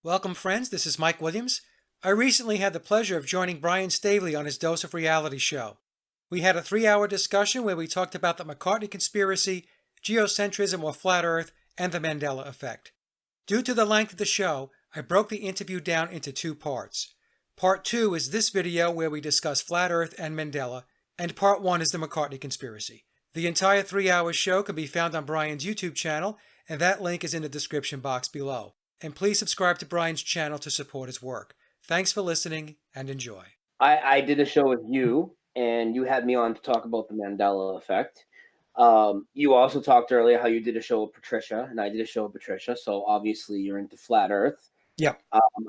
Welcome, friends. This is Mike Williams. I recently had the pleasure of joining Brian Staveley on his Dose of Reality show. We had a 3-hour discussion where we talked about the McCartney conspiracy, geocentrism or flat earth, and the Mandela Effect. Due to the length of the show, I broke the interview down into 2 parts. Part 2 is this video where we discuss flat earth and Mandela, and Part 1 is the McCartney conspiracy. The entire 3-hour show can be found on Brian's YouTube channel, and that link is in the description box below. And please subscribe to Brian's channel to support his work. Thanks for listening and enjoy. I did a show with you, and you had me on to talk about the Mandela Effect. You also talked earlier how you did a show with Patricia, and I did a show with Patricia. So obviously you're into flat Earth. Yeah.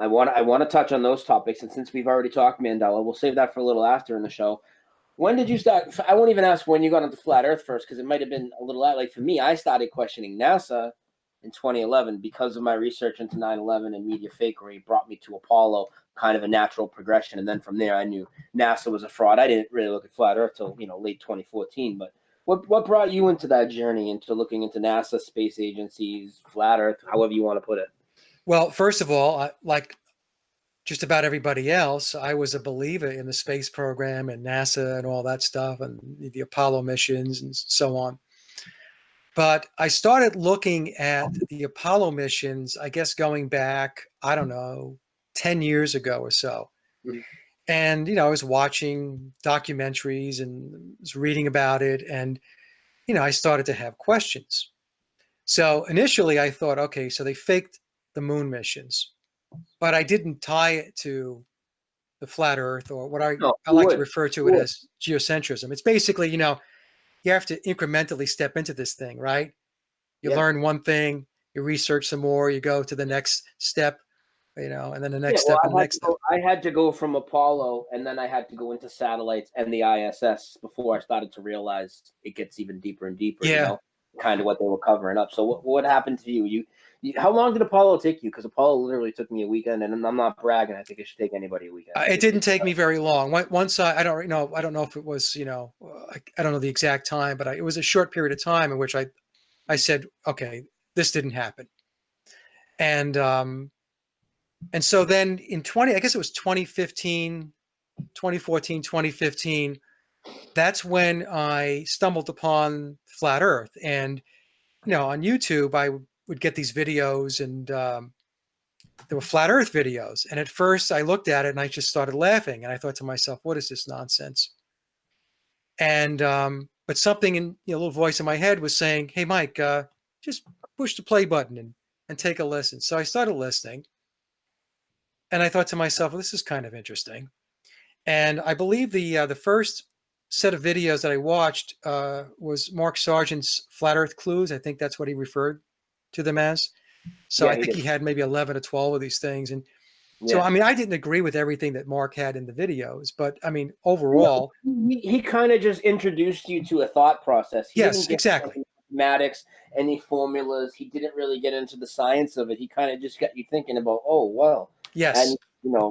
I want to touch on those topics, and since we've already talked Mandela, we'll save that for a little after in the show. When did you start? I won't even ask when you got into flat Earth first, because it might have been a little like for me. I started questioning NASA in 2011 because of my research into 9/11 and media fakery. Brought me to Apollo, kind of a natural progression, and then from there I knew NASA was a fraud. I didn't really look at flat Earth till late 2014. But what brought you into that journey, into looking into NASA, space agencies, flat Earth, however you want to put it? Well, first of all, like just about everybody else, I was a believer in the space program and NASA and all that stuff and the Apollo missions and so on. But I started looking at the Apollo missions, I guess going back, I don't know, 10 years ago or so. Mm-hmm. And, I was watching documentaries and was reading about it. And, I started to have questions. So initially I thought, okay, so they faked the moon missions, but I didn't tie it to the flat earth or what I like to refer to it as geocentrism. It's basically, you have to incrementally step into this thing, right? You learn one thing, you research some more, you go to the next step, and then the next step and the next step. I had to go from Apollo, and then I had to go into satellites and the ISS before I started to realize it gets even deeper and deeper, kind of what they were covering up. So what happened to you? How long did Apollo take you? Because Apollo literally took me a weekend, and I'm not bragging. I think it should take anybody a weekend. It didn't take me very long. Once I don't know if it was, I don't know the exact time, but it was a short period of time in which I said, okay, this didn't happen. And so then in I guess it was 2015, 2014, 2015, that's when I stumbled upon flat earth. And, on YouTube, I would get these videos and there were flat earth videos. And at first I looked at it and I just started laughing. And I thought to myself, what is this nonsense? And, but something in a little voice in my head was saying, hey, Mike, just push the play button and take a listen. So I started listening. And I thought to myself, well, this is kind of interesting. And I believe the first set of videos that I watched was Mark Sargent's Flat Earth Clues. I think that's what he referred to them as. So I think he had maybe 11 or 12 of these things. And so, I didn't agree with everything that Mark had in the videos, but overall. He kind of just introduced you to a thought process. He yes, exactly. Mathematics, any formulas. He didn't really get into the science of it. He kind of just got you thinking about, oh, well. Yes. And,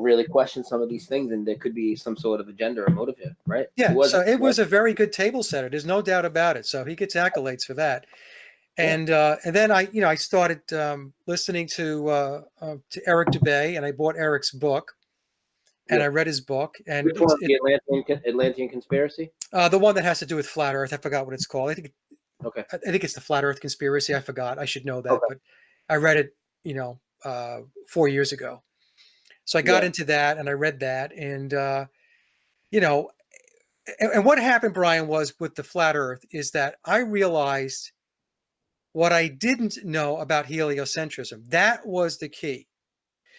really question some of these things, and there could be some sort of agenda or motive here, right? Yeah, it was a very good table setter. There's no doubt about it. So he gets accolades for that. And then I started listening to Eric DeBay, and I bought Eric's book, and I read his book. And the Atlantean conspiracy, the one that has to do with flat Earth. I forgot what it's called. I think it's the Flat Earth Conspiracy. I forgot. I should know that, but I read it 4 years ago. So I got into that and I read that, and and what happened, Brian, was with the flat Earth is that I realized what I didn't know about heliocentrism. That was the key.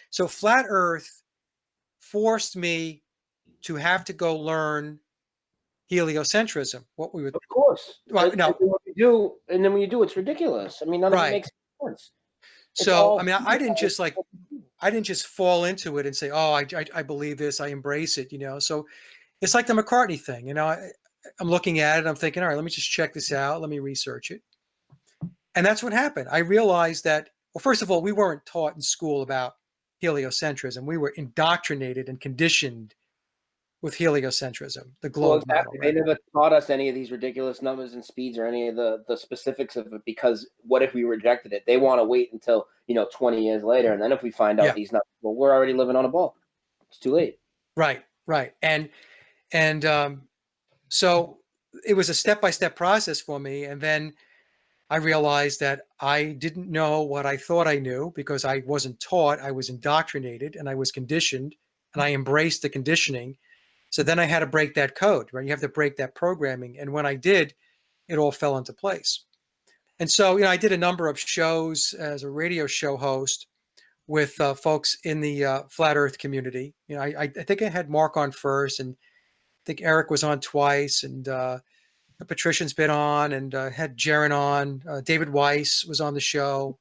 So flat Earth forced me to have to go learn heliocentrism. What we would, of course. Well, and then when you do, it's ridiculous. None of it makes sense. So I didn't just fall into it and say, oh, I believe this, I embrace it, So it's like the McCartney thing, I'm looking at it, I'm thinking, all right, let me just check this out, let me research it. And that's what happened. I realized that, well, first of all, we weren't taught in school about heliocentrism. We were indoctrinated and conditioned with heliocentrism, the Well, globe model, exactly. They right? never taught us any of these ridiculous numbers and speeds or any of the specifics of it, because what if we rejected it? They want to wait until, 20 years later, and then if we find out Yeah, these numbers, well, we're already living on a ball. It's too late. right, right. And so it was a step-by-step process for me. And then I realized that I didn't know what I thought I knew because I wasn't taught. I was indoctrinated and I was conditioned, and I embraced the conditioning. So then I had to break that code, right? You have to break that programming. And when I did, it all fell into place. And so, I did a number of shows as a radio show host with folks in the flat Earth community. I think I had Mark on first, and I think Eric was on twice, and Patrician's been on, and had Jaron on. David Weiss was on the show.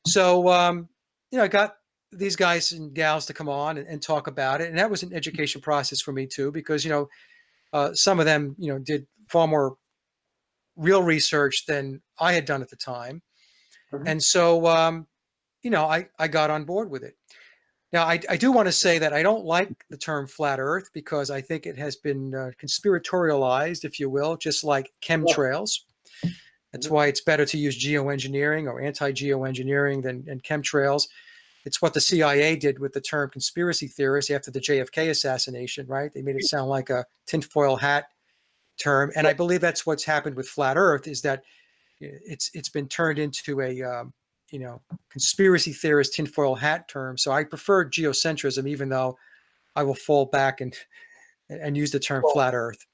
So I got these guys and gals to come on and talk about it, and that was an education process for me too, because some of them did far more real research than I had done at the time, Mhm. and so I got on board with it. Now, I do want to say that I don't like the term flat Earth because I think it has been conspiratorialized, if you will, just like Yeah. chemtrails. That's Mhm. why it's better to use geoengineering or anti-geoengineering than chemtrails. It's what the CIA did with the term conspiracy theorist after the JFK assassination, right? They made it sound like a tinfoil hat term, and I believe that's what's happened with flat Earth, is that it's been turned into a conspiracy theorist tinfoil hat term. So I prefer geocentrism, even though I will fall back and use the term Well, flat Earth.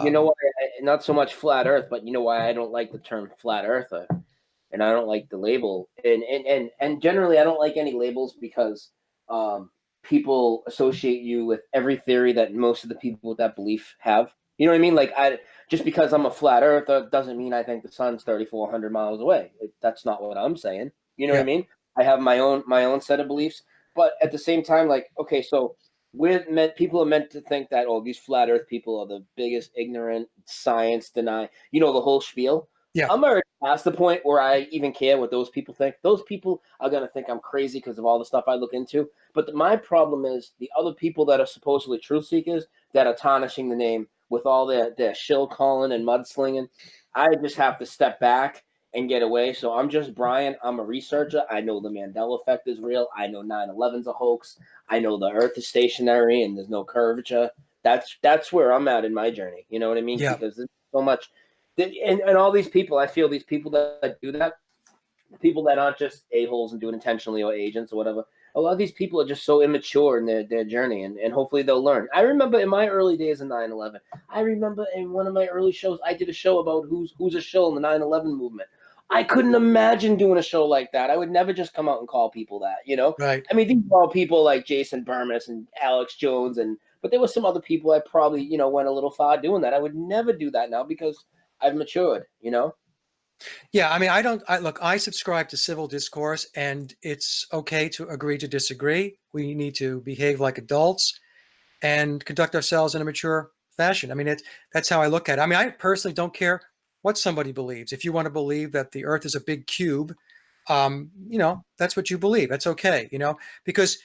you know Um, what? Not so much flat Earth, but you know why I don't like the term flat earther, and I don't like the label, and generally I don't like any labels because um, people associate you with every theory that most of the people with that belief have. You know what I mean? Like, I just because I'm a flat earther doesn't mean I think the sun's 3,400 miles away. That's not what I'm saying. You know what I yeah, mean? I have my own set of beliefs, but at the same time, like, okay, so people are meant to think that, oh, these flat earth people are the biggest ignorant, science deny, the whole spiel. yeah, I'm already past the point where I even care what those people think. Those people are going to think I'm crazy because of all the stuff I look into. But my problem is the other people that are supposedly truth seekers that are tarnishing the name with all their shill calling and mudslinging. I just have to step back and get away. So I'm just Brian. I'm a researcher. I know the Mandela Effect is real. I know 9/11's a hoax. I know the Earth is stationary and there's no curvature. That's where I'm at in my journey. You know what I mean? yeah, Because there's so much, and all these people, I feel these people that do that, people that aren't just a-holes and do it intentionally or agents or whatever, a lot of these people are just so immature in their journey, and hopefully they'll learn. I remember in my early days of 9/11, I remember in one of my early shows, I did a show about who's a shill in the 9/11 movement. I couldn't imagine doing a show like that. I would never just come out and call people that. right. I mean, these are all people like Jason Burmis and Alex Jones, but there were some other people I probably, went a little far doing that. I would never do that now because I've matured. Yeah, I mean, I subscribe to civil discourse, and it's okay to agree to disagree. We need to behave like adults and conduct ourselves in a mature fashion. I mean, that's how I look at it. I mean, I personally don't care what somebody believes. If you want to believe that the Earth is a big cube, that's what you believe. That's okay, because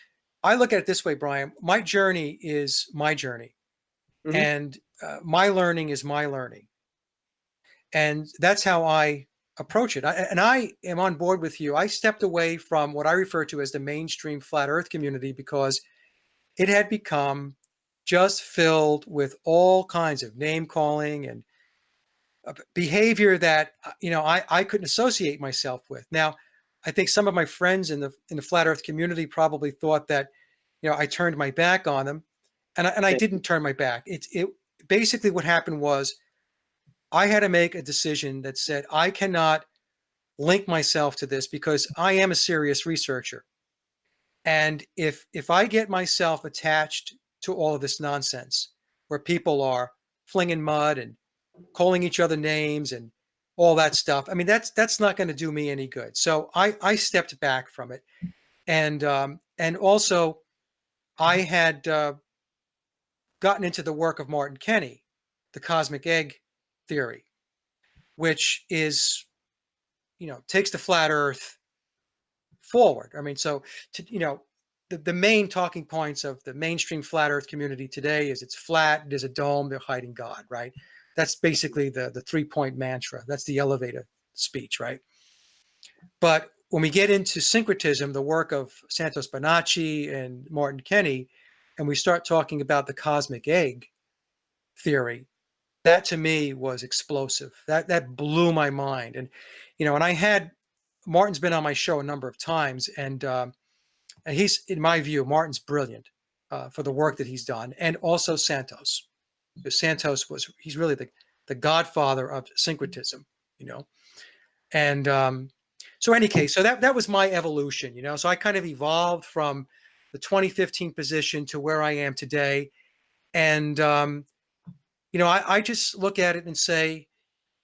I look at it this way, Brian. My journey is my journey, Hmm. and my learning is my learning, and that's how I approach it. And I am on board with you. I stepped away from what I refer to as the mainstream flat Earth community because it had become just filled with all kinds of name calling and behavior that I couldn't associate myself with. Now, I think some of my friends in the flat Earth community probably thought that I turned my back on them, and I didn't turn my back. It basically what happened was I had to make a decision that said I cannot link myself to this because I am a serious researcher. And if I get myself attached to all of this nonsense where people are flinging mud and calling each other names and all that stuff, I mean that's not going to do me any good. So I stepped back from it, and also I had gotten into the work of Martin Kenny, the cosmic egg theory, which is takes the flat Earth forward. I mean, so to the main talking points of the mainstream flat Earth community today is it's flat, there's a dome, they're hiding God, right? That's basically the 3-point mantra. That's the elevator speech, right? But when we get into syncretism, the work of Santos Bonacci and Martin Kenny, and we start talking about the cosmic egg theory, that to me was explosive. That blew my mind. And and I had Martin's been on my show a number of times, and he's, in my view, Martin's brilliant for the work that he's done, and also Santos. Because Santos he's really the godfather of syncretism, you know. And so, any case, so that was my evolution, So I kind of evolved from the 2015 position to where I am today, and I just look at it and say,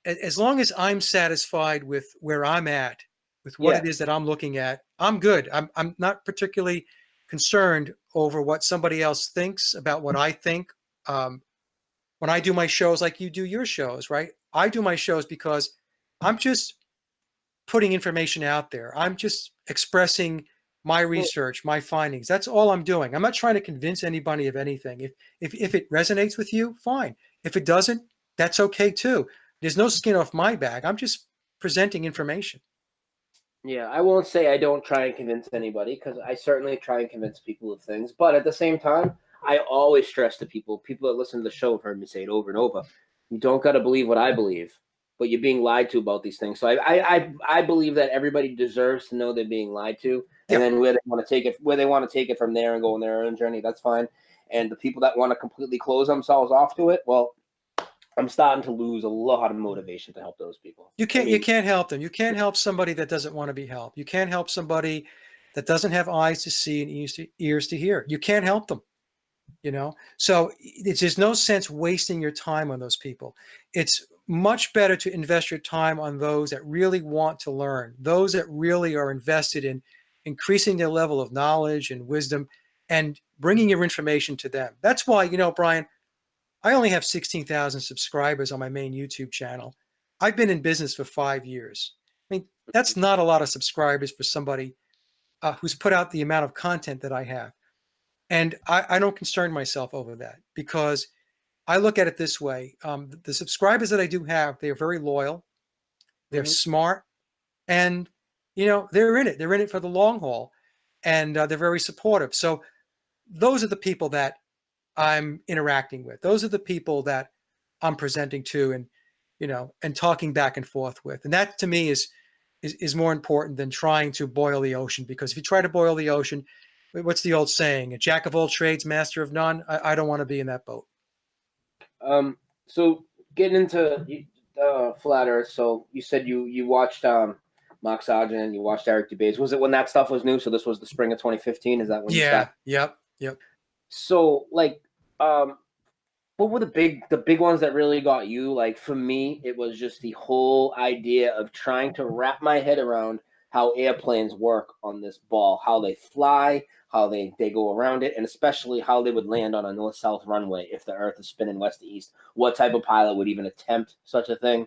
as long as I'm satisfied with where I'm at, with what Yeah. it is that I'm looking at, I'm good. I'm not particularly concerned over what somebody else thinks about what I think. When I do my shows, like you do your shows, right? I do my shows because I'm just putting information out there. I'm just expressing my research, my findings. That's all I'm doing. I'm not trying to convince anybody of anything. If it resonates with you, fine. If it doesn't, that's okay too. There's no skin off my back. I'm just presenting information. Yeah, I won't say I don't try and convince anybody, because I certainly try and convince people of things. But at the same time, I always stress to people that listen to the show have heard me say it over and over. You don't got to believe what I believe, but you're being lied to about these things. So I believe that everybody deserves to know they're being lied to, and Yeah. then where they want to take it from there and go on their own journey, that's fine. And the people that want to completely close themselves off to it, well, I'm starting to lose a lot of motivation to help those people. You can't I mean, you can't help them. You can't help somebody that doesn't want to be helped. You can't help somebody that doesn't have eyes to see and ears to hear. You can't help them. So there's no sense wasting your time on those people. It's much better to invest your time on those that really want to learn, those that really are invested in increasing their level of knowledge and wisdom, and bringing your information to them. That's why, Brian, I only have 16,000 subscribers on my main YouTube channel. I've been in business for 5 years. I mean, that's not a lot of subscribers for somebody who's put out the amount of content that I have. And I don't concern myself over that, because I look at it this way. The subscribers that I do have, they are very loyal, they're smart, and, they're in it. They're in it for the long haul, and they're very supportive. So those are the people that I'm interacting with. Those are the people that I'm presenting to, and talking back and forth with. And that to me is more important than trying to boil the ocean, because if you try to boil the ocean, what's the old saying? A jack of all trades, master of none. I don't want to be in that boat. So getting into flat Earth. So you said you watched Mark Sargent, you watched Eric Dubay. Was it when that stuff was new? So this was the spring of 2015. Is that when you Yeah. started? Yep. So what were the big ones that really got you? Like for me, it was just the whole idea of trying to wrap my head around how airplanes work on this ball, how they fly, how they go around it, and especially how they would land on a north-south runway if the Earth is spinning west to east. What type of pilot would even attempt such a thing?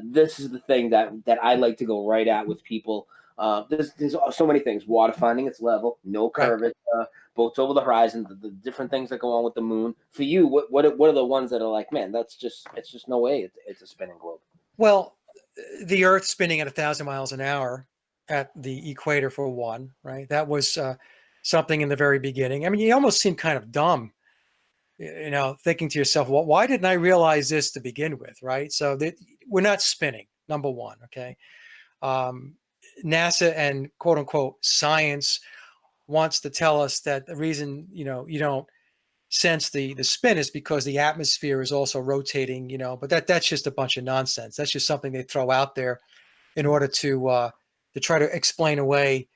This is the thing that I like to go right at with people. There's so many things. Water finding its level, no Right. curvature, boats over the horizon, the different things that go on with the moon. For you, what are the ones that are like, man, it's just no way it's a spinning globe. Well, the Earth spinning at 1,000 miles an hour at the equator, for one, right? That was something in the very beginning. I mean, you almost seem kind of dumb, thinking to yourself, well, why didn't I realize this to begin with, right? So we're not spinning, number one, okay? NASA and quote unquote science wants to tell us that the reason, you don't sense the spin is because the atmosphere is also rotating, but that's just a bunch of nonsense. That's just something they throw out there in order to try to explain away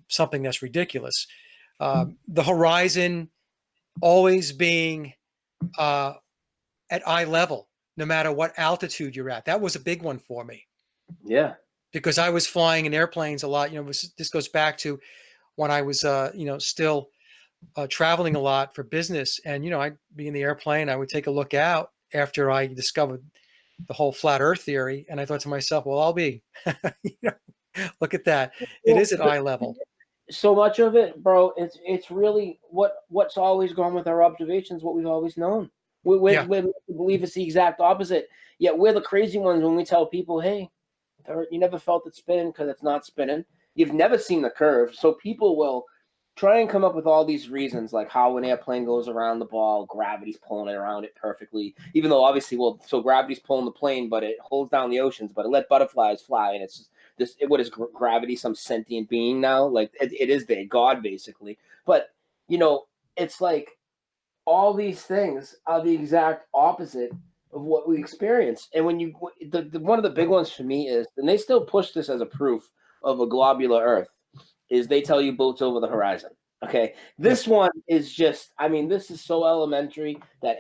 something that's ridiculous. The horizon always being at eye level, no matter what altitude you're at. That was a big one for me, Yeah. because I was flying in airplanes a lot. This goes back to when I was, still traveling a lot for business, and I'd be in the airplane. I would take a look out after I discovered the whole flat Earth theory, and I thought to myself, well, I'll be, look at that. It Well, is at eye level. so much of it, bro, it's really what's always gone with our observations, what we've always known. We believe it's the exact opposite. Yet we're the crazy ones when we tell people, hey, you never felt it spinning because it's not spinning. You've never seen the curve. So people will try and come up with all these reasons, like how an airplane goes around the ball, gravity's pulling it around it perfectly. Even though obviously, so gravity's pulling the plane, but it holds down the oceans, but it let butterflies fly, and it's just what is gravity? Some sentient being now? Like it is the God basically. But it's like all these things are the exact opposite of what we experience. And when one of the big ones for me is, and they still push this as a proof of a globular Earth, is they tell you boats over the horizon. Okay, this one is just, I mean, this is so elementary that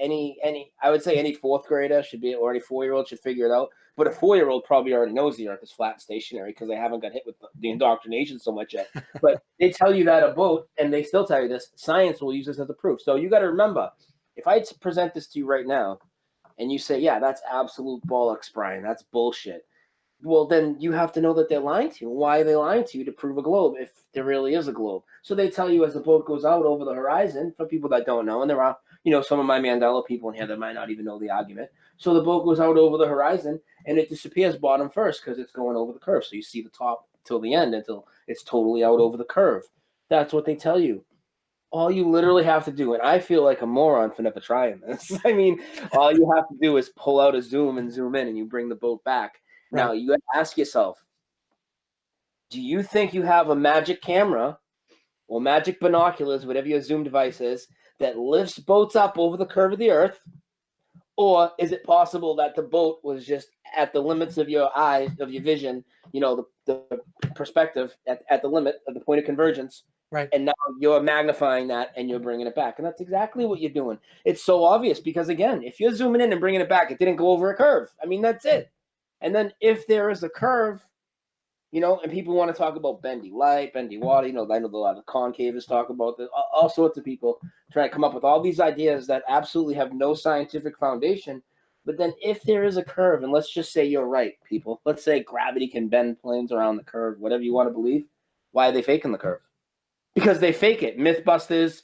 I would say any fourth grader should be, or any 4-year-old should figure it out. But a 4-year-old probably already knows the Earth is flat and stationary because they haven't got hit with the indoctrination so much yet. But they tell you that a boat, and they still tell you this, science will use this as a proof. So you got to remember, if I present this to you right now, and you say, yeah, that's absolute bollocks, Brian, that's bullshit. Well, then you have to know that they're lying to you. Why are they lying to you to prove a globe if there really is a globe? So they tell you as the boat goes out over the horizon, for people that don't know, and there are, some of my Mandela people in here that might not even know the argument. So the boat goes out over the horizon and it disappears bottom first because it's going over the curve. So you see the top till the end until it's totally out over the curve. That's what they tell you. All you literally have to do, and I feel like a moron for never trying this. I mean, all you have to do is pull out a zoom and zoom in, and you bring the boat back. Right. Now, you got to ask yourself, do you think you have a magic camera or magic binoculars, whatever your zoom device is, that lifts boats up over the curve of the Earth? Or is it possible that the boat was just at the limits of your eyes, of your vision, the perspective at the limit of the point of convergence? Right. And now you're magnifying that and you're bringing it back. And that's exactly what you're doing. It's so obvious because, again, if you're zooming in and bringing it back, it didn't go over a curve. I mean, that's it. And then if there is a curve, and people want to talk about bendy light, bendy water, I know a lot of concavists talk about this, all sorts of people try to come up with all these ideas that absolutely have no scientific foundation. But then if there is a curve, and let's just say you're right, people, let's say gravity can bend planes around the curve, whatever you want to believe, why are they faking the curve? Because they fake it. Mythbusters,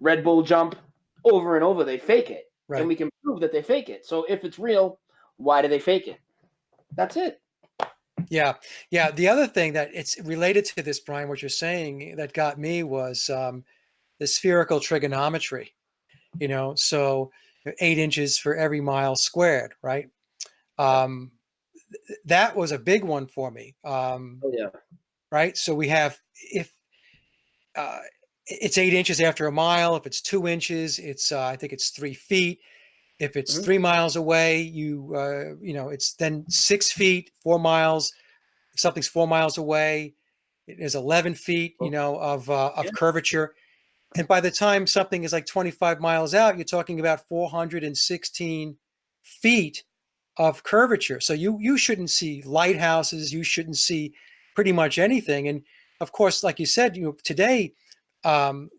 Red Bull jump, over and over, they fake it. Right. And we can prove that they fake it. So if it's real, why do they fake it? That's it. Yeah. Yeah. The other thing that it's related to this, Brian, what you're saying that got me was the spherical trigonometry, so 8 inches for every mile squared, right? That was a big one for me. Right. So we have, if it's 8 inches after a mile, if it's 2 inches, it's, I think it's 3 feet. If it's 3 miles away, it's then 6 feet, 4 miles. If something's 4 miles away, it is 11 feet, of curvature. And by the time something is like 25 miles out, you're talking about 416 feet of curvature. So you shouldn't see lighthouses. You shouldn't see pretty much anything. And of course, like you said, today,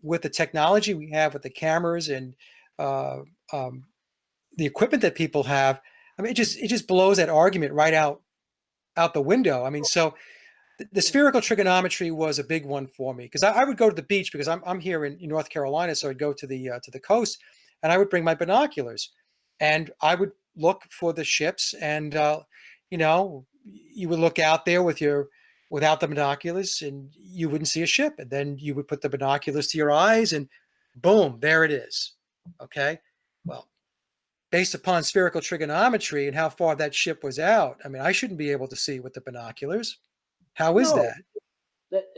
with the technology we have with the cameras and the equipment that people have, I mean, it just blows that argument right out the window. I mean, so the spherical trigonometry was a big one for me because I would go to the beach because I'm here in North Carolina, so I'd go to the coast, and I would bring my binoculars, and I would look for the ships, and you would look out there without the binoculars, and you wouldn't see a ship, and then you would put the binoculars to your eyes, and boom, there it is. Okay, well, based upon spherical trigonometry and how far that ship was out, I mean, I shouldn't be able to see with the binoculars. How is that?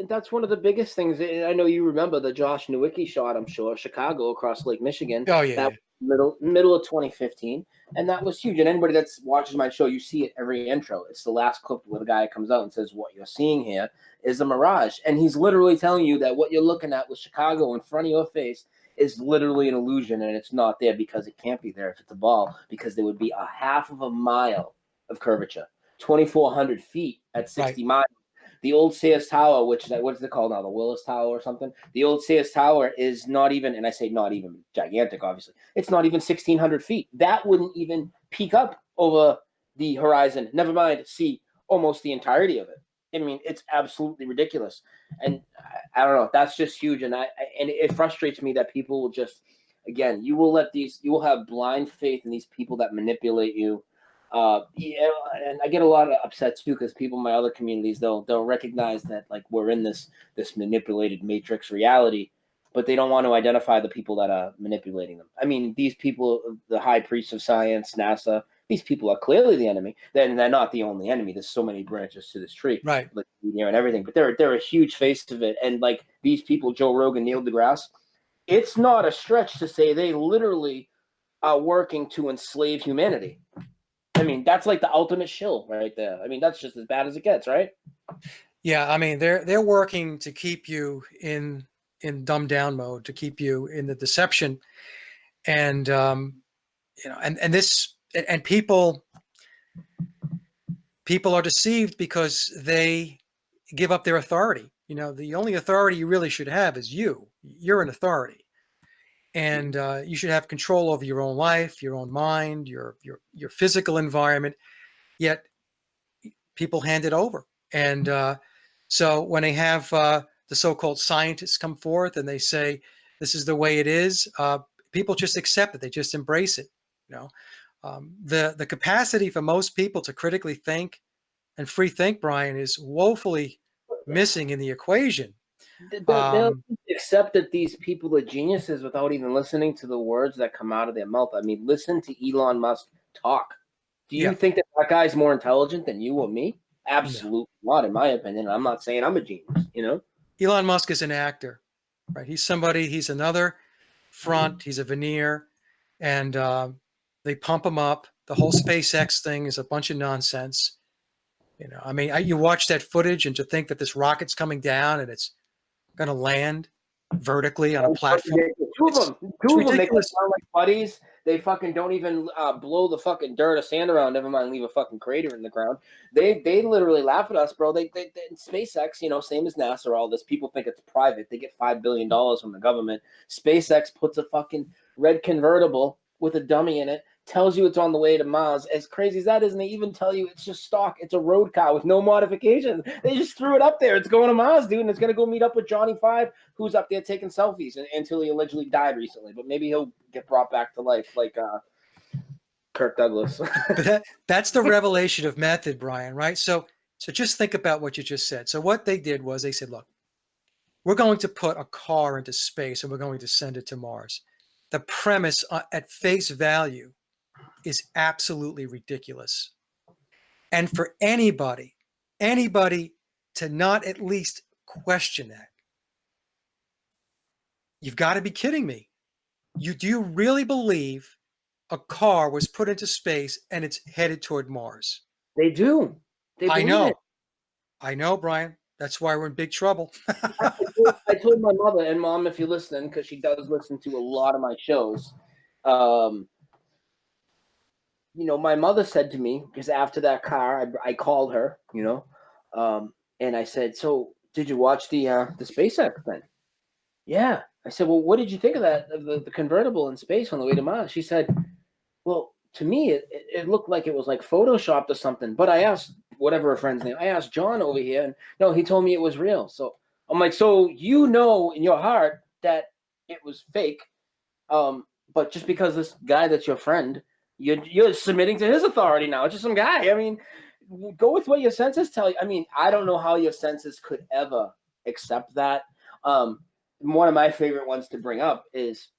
That's one of the biggest things. I know you remember the Josh Nowicki shot, I'm sure, Chicago across Lake Michigan. Oh, yeah. That was middle of 2015. And that was huge. And anybody that watches my show, you see it every intro. It's the last clip where the guy comes out and says, what you're seeing here is a mirage. And he's literally telling you that what you're looking at with Chicago in front of your face is literally an illusion, and it's not there because it can't be there if it's a ball, because there would be a half of a mile of curvature, 2,400 feet at 60 miles. The old Sears Tower, what's it called now, the Willis Tower or something? The old Sears Tower is not even, and I say not even gigantic, obviously, it's not even 1,600 feet. That wouldn't even peak up over the horizon, never mind see almost the entirety of it. I mean, it's absolutely ridiculous. And I don't know, that's just huge. And it frustrates me that people will just, again, you will have blind faith in these people that manipulate you. Yeah, and I get a lot of upset too, because people in my other communities, they'll recognize that like we're in this manipulated matrix reality, but they don't want to identify the people that are manipulating them. I mean, these people, the high priests of science, NASA, these people are clearly the enemy. Then they're not the only enemy. There's so many branches to this tree, Right. like media and everything. But they're a huge face of it. And like these people, Joe Rogan, Neil deGrasse, it's not a stretch to say they literally are working to enslave humanity. I mean, that's like the ultimate shill right there. I mean, that's just as bad as it gets, right? Yeah, I mean, they're working to keep you in dumbed down mode, to keep you in the deception, and and people are deceived because they give up their authority. The only authority you really should have is you. You're an authority, and you should have control over your own life, your own mind, your physical environment. Yet people hand it over, and so when they have the so-called scientists come forth and they say this is the way it is, people just accept it. They just embrace it. The capacity for most people to critically think and free think, Brian, is woefully missing in the equation. They'll accept that these people are geniuses without even listening to the words that come out of their mouth. I mean, listen to Elon Musk talk. Do you think that guy's more intelligent than you or me? Absolutely not, in my opinion. I'm not saying I'm a genius, Elon Musk is an actor, right? He's somebody, he's another front, he's a veneer, and they pump him up. The whole SpaceX thing is a bunch of nonsense. I mean, you watch that footage and to think that this rocket's coming down and it's going to land vertically on a platform. Two of them, they sound like buddies. They fucking don't even blow the fucking dirt or sand around. Never mind, leave a fucking crater in the ground. They literally laugh at us, bro. They SpaceX, same as NASA. All this, people think it's private. They get $5 billion from the government. SpaceX puts a fucking red convertible with a dummy in it. Tells you it's on the way to Mars. As crazy as that is, and they even tell you it's just stock. It's a road car with no modifications. They just threw it up there. It's going to Mars, dude, and it's going to go meet up with Johnny Five, who's up there taking selfies until he allegedly died recently. But maybe he'll get brought back to life like Kirk Douglas. But that's the revelation of method, Brian, right? So just think about what you just said. So what they did was they said, look, we're going to put a car into space and we're going to send it to Mars. The premise at face value is absolutely ridiculous. And for anybody to not at least question that, you've got to be kidding me. Do you really believe a car was put into space and it's headed toward Mars? They do. I know, Brian. That's why we're in big trouble. I told my mother, and Mom, if you're listening, because she does listen to a lot of my shows, my mother said to me, because after that car, I called her, and I said, so did you watch the SpaceX thing? Yeah. I said, well, what did you think of that, of the convertible in space on the way to Mars? She said, well, to me, it looked like it was like photoshopped or something. But I asked whatever her friend's name, I asked John over here, and no, he told me it was real. So I'm like, so in your heart that it was fake, but just because this guy that's your friend, you're submitting to his authority now. It's just some guy. I mean, go with what your senses tell you. I mean, I don't know how your senses could ever accept that. One of my favorite ones to bring up is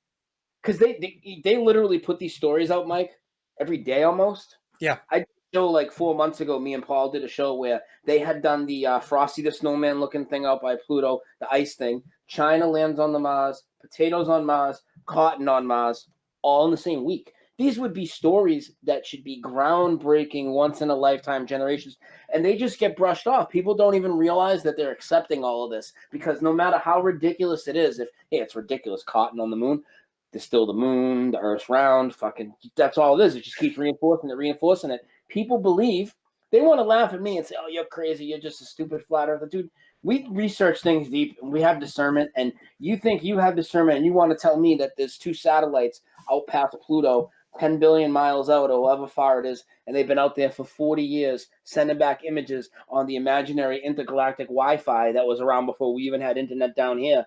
because they literally put these stories out, Mike, every day almost. Yeah. I did a show like 4 months ago. Me and Paul did a show where they had done the Frosty the Snowman looking thing out by Pluto, the ice thing. China lands on the Mars, potatoes on Mars, cotton on Mars, all in the same week. These would be stories that should be groundbreaking, once in a lifetime generations. And they just get brushed off. People don't even realize that they're accepting all of this, because no matter how ridiculous it is, it's ridiculous, cotton on the moon, there's still the moon, the earth's round, fucking, that's all it is. It just keeps reinforcing it. People believe, they want to laugh at me and say, oh, you're crazy, you're just a stupid flat earther. Dude, we research things deep and we have discernment, and you think you have discernment and you want to tell me that there's 2 satellites out past Pluto 10 billion miles out or however far it is, and they've been out there for 40 years sending back images on the imaginary intergalactic Wi-Fi that was around before we even had internet down here.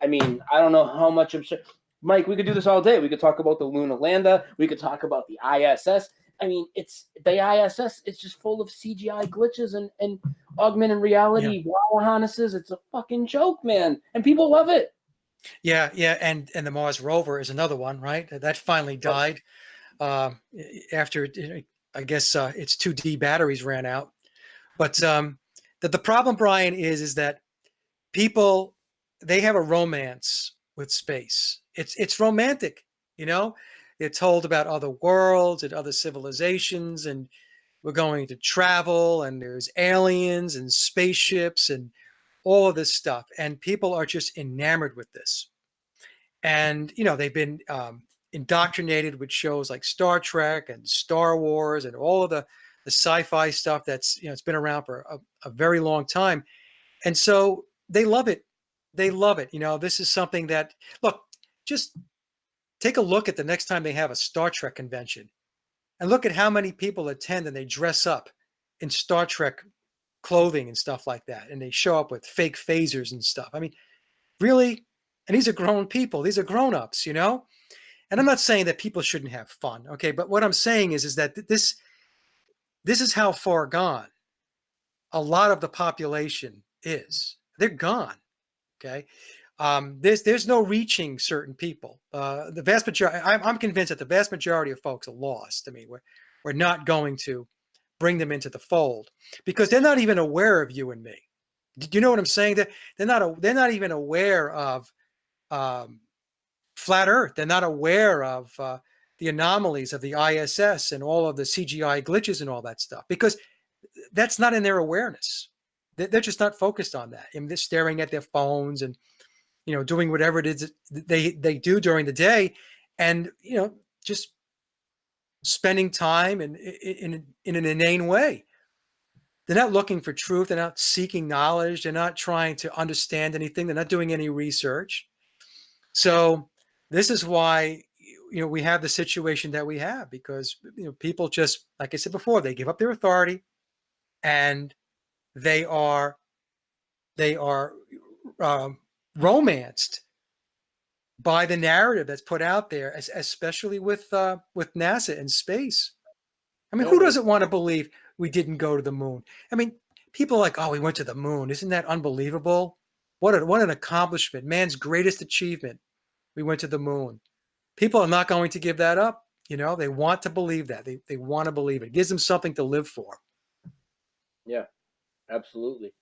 I mean, I don't know how much absurd. Mike, we could do this all day. We could talk about the lunar lander. We could talk about the ISS. I mean, it's the ISS. It's just full of CGI glitches and augmented reality wire harnesses. It's a fucking joke, man, and people love it. Yeah, yeah, and the Mars rover is another one, right? That finally died after I guess its 2D batteries ran out. But the problem, Brian, is that people, they have a romance with space. It's romantic, you know. They're told about other worlds and other civilizations, and we're going to travel, and there's aliens and spaceships and all of this stuff, and people are just enamored with this. And they've been indoctrinated with shows like Star Trek and Star Wars and all of the sci-fi stuff that's it's been around for a very long time, and so they love it. They love it. This is something that, look, just take a look at the next time they have a Star Trek convention, and look at how many people attend and they dress up in Star Trek clothing and stuff like that, and they show up with fake phasers and stuff. I mean, really? And these are grown people. These are grown-ups, And I'm not saying that people shouldn't have fun, okay? But what I'm saying is that this is how far gone a lot of the population is. They're gone, okay? There's no reaching certain people. The vast majority, I'm convinced that the vast majority of folks are lost. I mean, we're not going to bring them into the fold because they're not even aware of you and me. Do you know what I'm saying? They're not even aware of flat Earth. They're not aware of the anomalies of the ISS and all of the CGI glitches and all that stuff because that's not in their awareness. They're just not focused on that. I mean, they're staring at their phones and doing whatever it is they do during the day, and just spending time in an inane way. They're not looking for truth. They're not seeking knowledge. They're not trying to understand anything. They're not doing any research. So this is why we have the situation that we have, because people just, like I said before, they give up their authority, and they are romanced by the narrative that's put out there, especially with NASA and space. I mean, who doesn't want to believe we didn't go to the moon? I mean, people are like, oh, we went to the moon. Isn't that unbelievable? What an accomplishment. Man's greatest achievement. We went to the moon. People are not going to give that up. They want to believe that. They want to believe it. It gives them something to live for. Yeah, absolutely.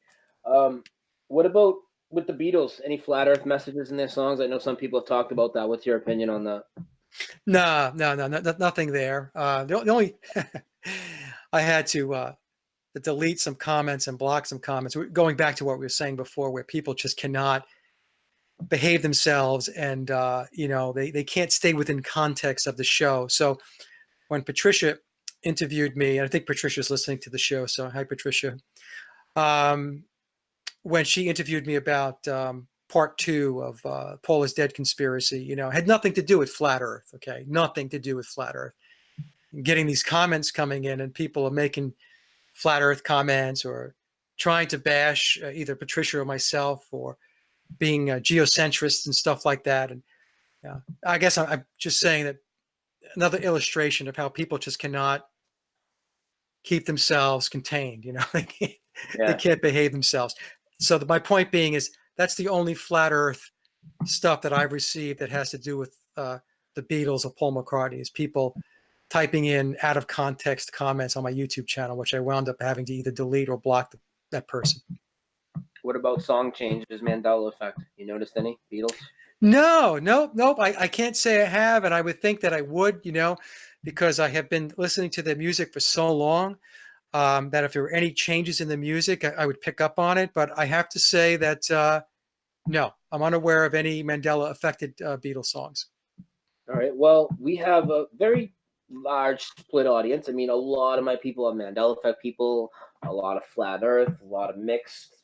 What about with the Beatles? Any flat Earth messages in their songs? I know some people have talked about that. What's your opinion on that? No, nothing there. The only I had to delete some comments and block some comments. Going back to what we were saying before, where people just cannot behave themselves, and they can't stay within context of the show. So when Patricia interviewed me, and I think Patricia's listening to the show, so hi, Patricia. When she interviewed me about part 2 of Paul is Dead conspiracy, had nothing to do with flat Earth. Okay, nothing to do with flat Earth. Getting these comments coming in, and people are making flat Earth comments or trying to bash either Patricia or myself, or being geocentrists and stuff like that. And I guess I'm just saying that another illustration of how people just cannot keep themselves contained. They can't behave themselves. So my point being is that's the only flat Earth stuff that I've received that has to do with the Beatles or Paul McCartney, is people typing in out of context comments on my YouTube channel, which I wound up having to either delete or block that person. What about song changes, Mandela Effect? You noticed any Beatles? No, nope. I can't say I have, and I would think that I would, because I have been listening to their music for so long, that if there were any changes in the music, I would pick up on it. But I have to say that no, I'm unaware of any Mandela affected Beatles songs. All right. Well, we have a very large split audience. I mean, a lot of my people are Mandela Effect people, a lot of flat Earth, a lot of mixed.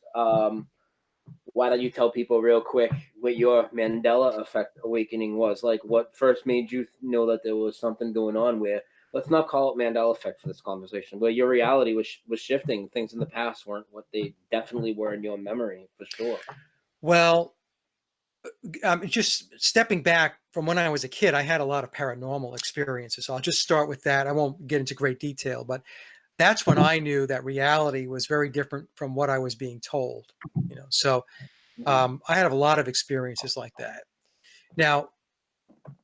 Why don't you tell people real quick what your Mandela Effect awakening was? Like, what first made you know that there was something going on where, let's not call it Mandela Effect for this conversation, where your reality was shifting. Things in the past weren't what they definitely were in your memory, for sure. Well, just stepping back from when I was a kid, I had a lot of paranormal experiences. I'll just start with that. I won't get into great detail, but that's when I knew that reality was very different from what I was being told. So I had a lot of experiences like that. Now,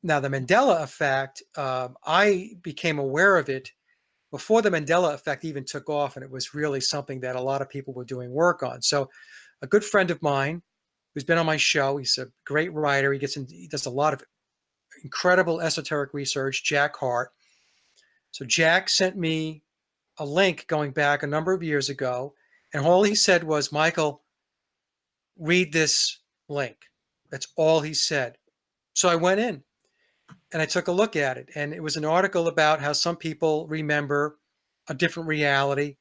the Mandela effect, I became aware of it before the Mandela effect even took off, and it was really something that a lot of people were doing work on. So, a good friend of mine who's been on my show, he's a great writer. He does a lot of incredible esoteric research, Jack Hart. So, Jack sent me a link going back a number of years ago, and all he said was, "Michael, read this link." That's all he said. So I went in and I took a look at it, and it was an article about how some people remember a different reality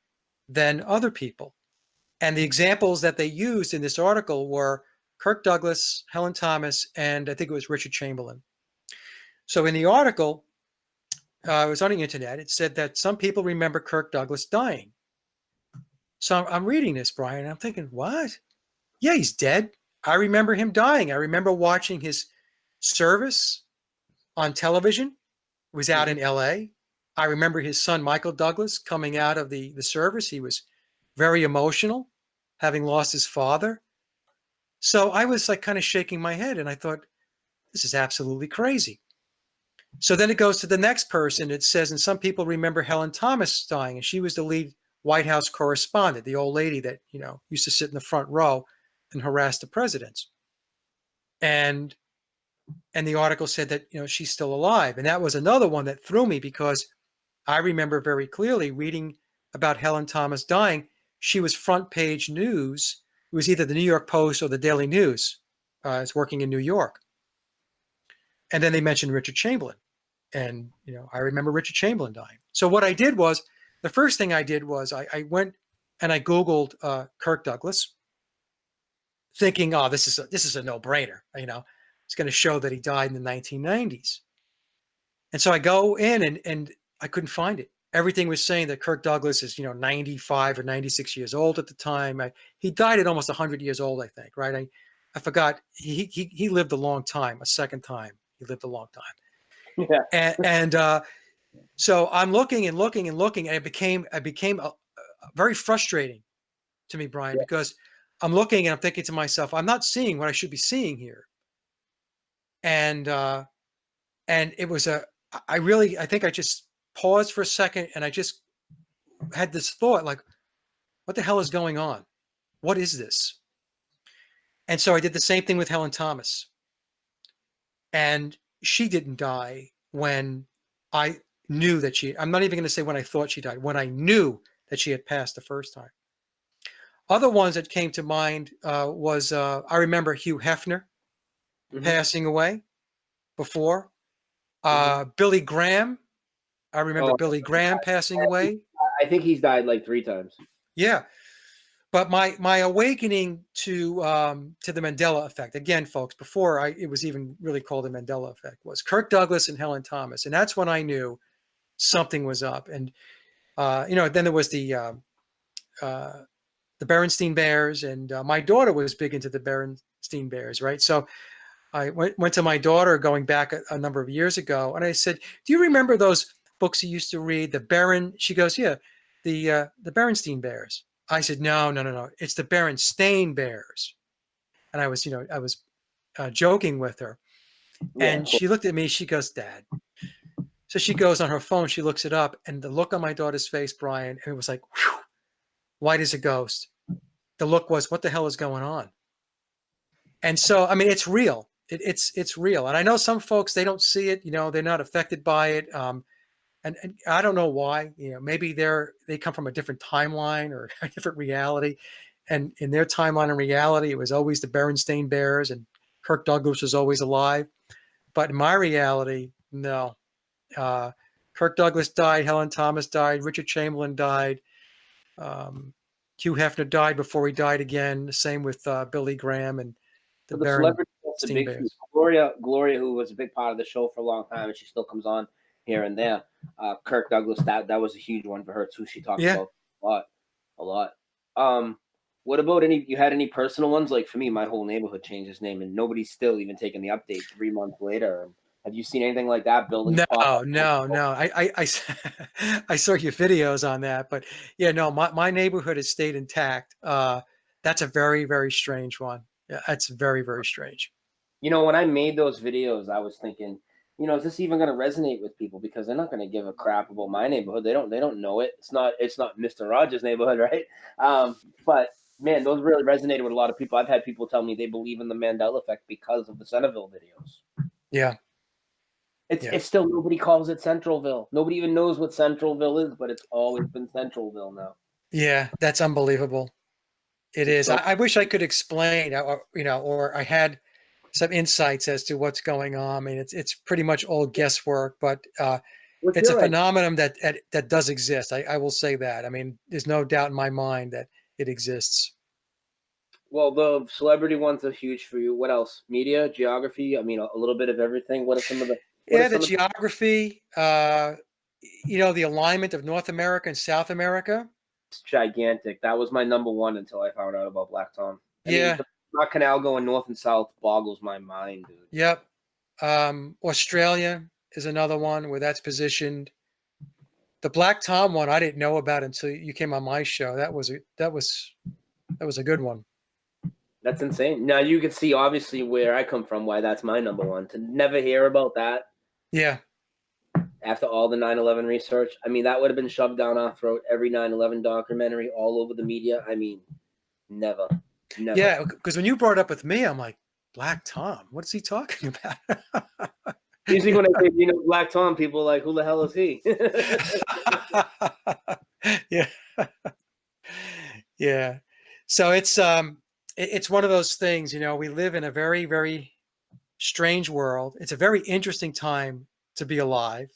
than other people. And the examples that they used in this article were Kirk Douglas, Helen Thomas, and I think it was Richard Chamberlain. So in the article, it was on the internet, it said that some people remember Kirk Douglas dying. So I'm reading this, Brian, and I'm thinking, what? Yeah, he's dead. I remember him dying. I remember watching his service on television. It was out in LA. I remember his son, Michael Douglas, coming out of the service. He was very emotional, having lost his father. So I was like kind of shaking my head, and I thought, this is absolutely crazy. So then it goes to the next person. It says, and some people remember Helen Thomas dying, and she was the lead White House correspondent, the old lady that, used to sit in the front row and harass the presidents. And the article said that, she's still alive. And that was another one that threw me, because I remember very clearly reading about Helen Thomas dying. She was front page news. It was either the New York Post or the Daily News. I was working in New York. And then they mentioned Richard Chamberlain. And, I remember Richard Chamberlain dying. So what I did was, the first thing I did was I went and I Googled Kirk Douglas, thinking, oh, this is a no-brainer. It's going to show that he died in the 1990s. And so I go in and I couldn't find it. Everything was saying that Kirk Douglas is, 95 or 96 years old at the time. He died at almost 100 years old, I think, right? I forgot. He lived a long time, a second time. He lived a long time. Yeah. So I'm looking and looking and looking, and it became very frustrating to me, Brian, because I'm looking and I'm thinking to myself, I'm not seeing what I should be seeing here. And it was I think I just paused for a second, and I just had this thought, like, what the hell is going on? What is this? And so I did the same thing with Helen Thomas. And she didn't die when I knew that I'm not even going to say when I thought she died, when I knew that she had passed the first time. Other ones that came to mind was, I remember Hugh Hefner passing away before. Billy Graham. I remember Billy Graham passing away. I think he's died like 3 times. Yeah. But my awakening to the Mandela Effect, again, folks, before it was even really called the Mandela Effect, was Kirk Douglas and Helen Thomas. And that's when I knew something was up. And, then there was the Berenstain Bears, and my daughter was big into the Berenstain Bears, right? So I went to my daughter going back a number of years ago, and I said, do you remember those books you used to read, She goes, yeah, the Berenstain Bears. I said, no, it's the Berenstain Bears. And I was joking with her. And she looked at me, she goes, Dad. So she goes on her phone, she looks it up, and the look on my daughter's face, Brian, it was like, whew, white as a ghost. The look was, what the hell is going on? And so, I mean, it's real. It's real. And I know some folks, they don't see it, they're not affected by it. And I don't know why, maybe they come from a different timeline or a different reality. And in their timeline and reality, it was always the Berenstain Bears and Kirk Douglas was always alive. But in my reality, no. Kirk Douglas died, Helen Thomas died, Richard Chamberlain died. Hugh Hefner died before he died again. Same with Billy Graham and the So the celebrity that's a Berenstein big few. Bears. Gloria, who was a big part of the show for a long time, and she still comes on here and there. Kirk Douglas, that was a huge one for her too. She talked Yeah. about a lot. What about you had any personal ones? Like for me, my whole neighborhood changed its name, and nobody's still even taking the update 3 months later. Have you seen anything like that? Buildings No, pop up. no. I saw your videos on that, but yeah, no, my neighborhood has stayed intact. That's a very, very strange one. Yeah, that's very, very strange. When I made those videos, I was thinking, is this even going to resonate with people? Because they're not going to give a crap about my neighborhood. They don't know it. It's not Mr. Rogers' neighborhood, right? But man, those really resonated with a lot of people. I've had people tell me they believe in the Mandela Effect because of the Centerville videos. Yeah, It's yeah, it's still nobody calls it Centralville. Nobody even knows what Centralville is, but it's always been Centralville now. yeah. That's unbelievable. It It's is. so I wish I could explain, or I had some insights as to what's going on. I mean, it's pretty much all guesswork, but what's it's a your idea? phenomenon that does exist. I will say that. I mean, there's no doubt in my mind that it exists. Well, the celebrity ones are huge for you. What else? Media, geography. I mean, a little bit of everything. What are some of the? What are Yeah, the some of the? geography, the alignment of North America and South America. It's gigantic. That was my number one until I found out about Black Tom. I mean, Yeah, the Panama Canal going north and south boggles my mind, dude. yep. Australia is another one where that's positioned. The Black Tom one I didn't know about until you came on my show. That was a good one. That's insane. Now you can see obviously where I come from, why that's my number one. To never hear about that Yeah, after all the 9/11 research. I mean, that would have been shoved down our throat. Every 9/11 documentary, all over the media. I mean, never, never. yeah. Because when you brought it up with me, I'm like, Black Tom. What is he talking about? Usually Yeah. when I say Black Tom, people are like, who the hell is he? Yeah. Yeah. So it's one of those things, we live in a very, very strange world. It's a very interesting time to be alive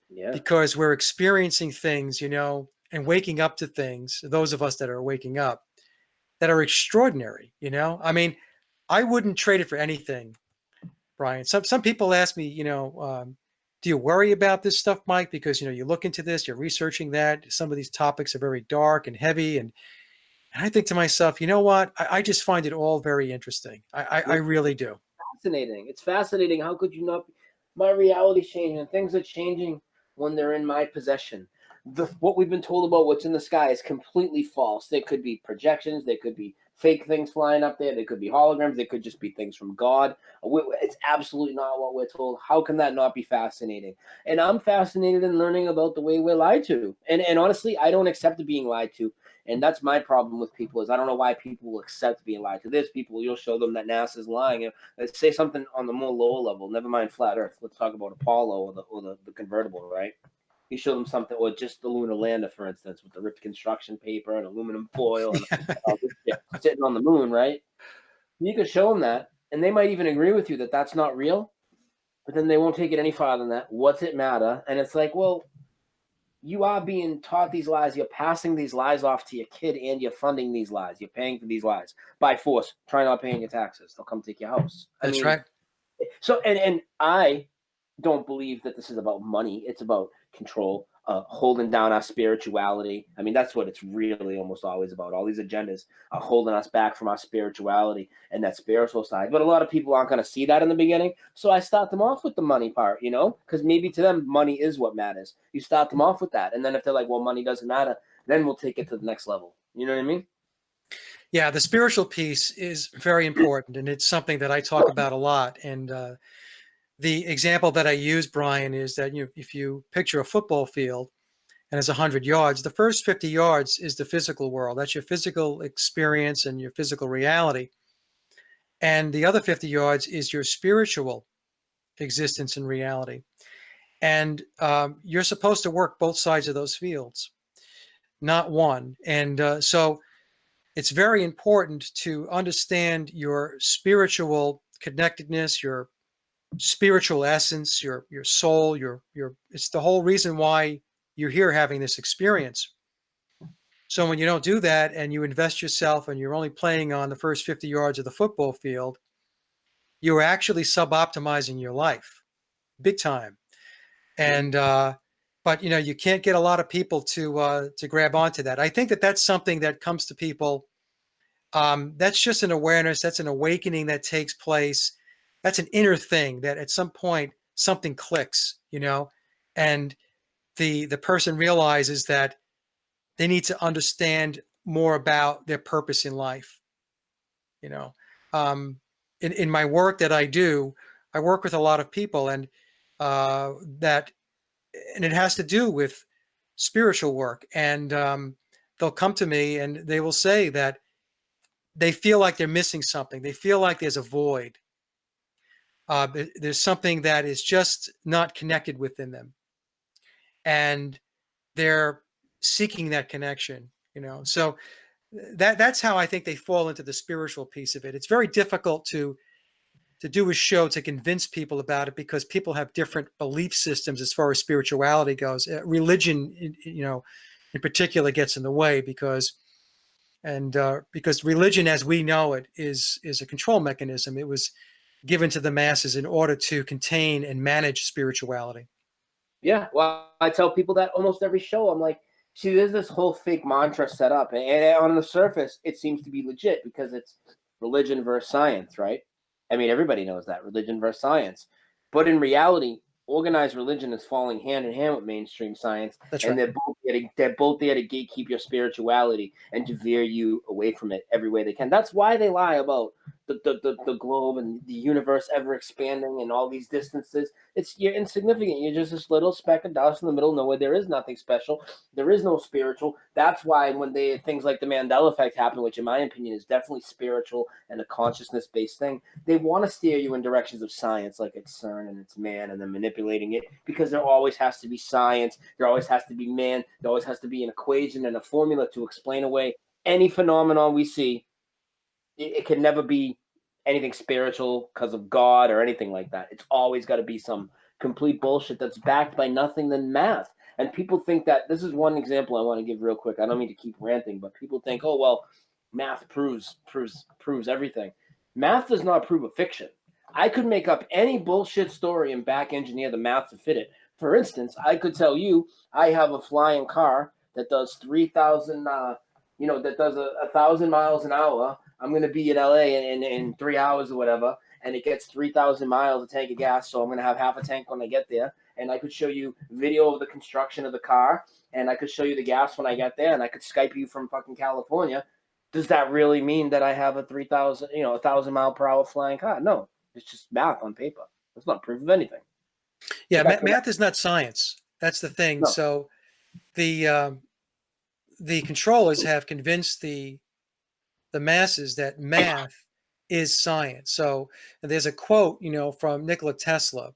Yeah. because we're experiencing things, and waking up to things, those of us that are waking up, that are extraordinary. I mean, I wouldn't trade it for anything, Brian. Some people ask me, do you worry about this stuff, Mike? Because you look into this, you're researching that. Some of these topics are very dark and heavy, and I think to myself, you know what? I just find it all very interesting. I really do. Fascinating. It's fascinating. How could you not? My reality's changing. Things are changing when they're in my possession. What we've been told about what's in the sky is completely false. There could be projections. There could be fake things flying up there. There could be holograms. There could just be things from God. It's absolutely not what we're told. How can that not be fascinating? And I'm fascinated in learning about the way we're lied to. And honestly, I don't accept being lied to. And that's my problem with people is I don't know why people will accept being lied to. There's people, you'll show them that NASA's lying. Let's say something on the more lower level. Never mind flat Earth. Let's talk about Apollo or the convertible, right? You show them something, or just the lunar lander, for instance, with the ripped construction paper and aluminum foil and this shit sitting on the moon, right? You could show them that, and they might even agree with you that that's not real, but then they won't take it any farther than that. What's it matter? And it's like, well, you are being taught these lies. You're passing these lies off to your kid, and you're funding these lies. You're paying for these lies by force. Try not paying your taxes. They'll come take your house. I That's mean, right. so and I don't believe that this is about money. It's about control, holding down our spirituality. I mean, that's what it's really almost always about. All these agendas are holding us back from our spirituality and that spiritual side. But a lot of people aren't going to see that in the beginning. So I start them off with the money part, because maybe to them, money is what matters. You start them off with that. And then if they're like, well, money doesn't matter, then we'll take it to the next level. You know what I mean? Yeah, the spiritual piece is very important, and it's something that I talk about a lot. And the example that I use, Brian, is that if you picture a football field and it's 100 yards, the first 50 yards is the physical world. That's your physical experience and your physical reality. And the other 50 yards is your spiritual existence and reality. And you're supposed to work both sides of those fields, not one. And so it's very important to understand your spiritual connectedness, your spiritual essence, your soul, your it's the whole reason why you're here having this experience. So when you don't do that and you invest yourself and you're only playing on the first 50 yards of the football field, you're actually sub-optimizing your life big time. And but you can't get a lot of people to grab onto that. I think that that's something that comes to people. That's just an awareness. That's an awakening that takes place. That's an inner thing that at some point something clicks, and the person realizes that they need to understand more about their purpose in life. You know, in my work that I do, I work with a lot of people, and that and it has to do with spiritual work. And they'll come to me and they will say that they feel like they're missing something. They feel like there's a void. There's something that is just not connected within them, and they're seeking that connection. So that's how I think they fall into the spiritual piece of it. It's very difficult to do a show to convince people about it because people have different belief systems as far as spirituality goes. Religion, in particular, gets in the way because religion, as we know it, is a control mechanism. It was given to the masses in order to contain and manage spirituality. Yeah, well, I tell people that almost every show. I'm like, see, there's this whole fake mantra set up, and on the surface, it seems to be legit because it's religion versus science, right? I mean, everybody knows that, religion versus science. But in reality, organized religion is falling hand in hand with mainstream science. That's and right. they're both there to gatekeep your spirituality and to veer you away from it every way they can. That's why they lie about the globe and the universe ever expanding and all these distances. You're insignificant. You're just this little speck of dust in the middle of nowhere. There is nothing special. There is no spiritual. That's why when things like the Mandela Effect happen, which in my opinion is definitely spiritual and a consciousness-based thing, they want to steer you in directions of science, like it's CERN and it's man, and then manipulating it because there always has to be science. There always has to be man. There always has to be an equation and a formula to explain away any phenomenon we see. It can never be anything spiritual because of God or anything like that. It's always got to be some complete bullshit that's backed by nothing than math. And people think that this is one example I want to give real quick. I don't mean to keep ranting, but people think, oh well, math proves everything. Math does not prove a fiction. I could make up any bullshit story and back engineer the math to fit it. For instance, I could tell you I have a flying car that does 3,000, that does 1,000 miles an hour. I'm going to be in LA in 3 hours or whatever, and it gets 3,000 miles a tank of gas. So I'm going to have half a tank when I get there. And I could show you video of the construction of the car, and I could show you the gas when I get there, and I could Skype you from fucking California. Does that really mean that I have a 3,000, 1,000 mile per hour flying car? No, it's just math on paper. It's not proof of anything. Yeah, math is not science. That's the thing. No. So the controllers have convinced the masses that math is science. So there's a quote, from Nikola Tesla,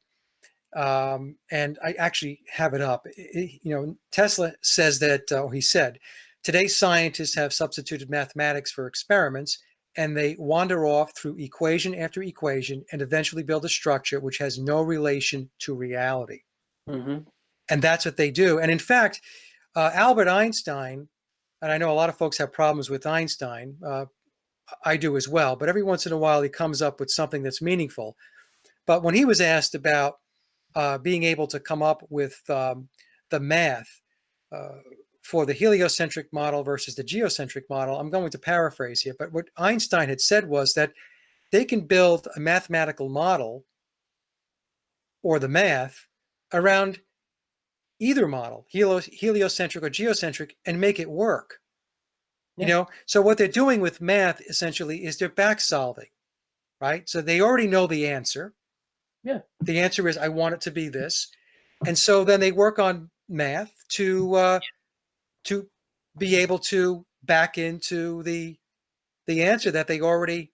and I actually have it up. Tesla says that, he said, today's scientists have substituted mathematics for experiments, and they wander off through equation after equation and eventually build a structure which has no relation to reality. Mm-hmm. And that's what they do. And in fact, Albert Einstein, and I know a lot of folks have problems with Einstein, I do as well, but every once in a while he comes up with something that's meaningful. But when he was asked about being able to come up with the math for the heliocentric model versus the geocentric model, I'm going to paraphrase here, but what Einstein had said was that they can build a mathematical model or the math around either model, heliocentric or geocentric, and make it work. Yeah. So what they're doing with math essentially is they're back solving, right? So they already know the answer. Yeah. The answer is I want it to be this, and so then they work on math to be able to back into the answer that they already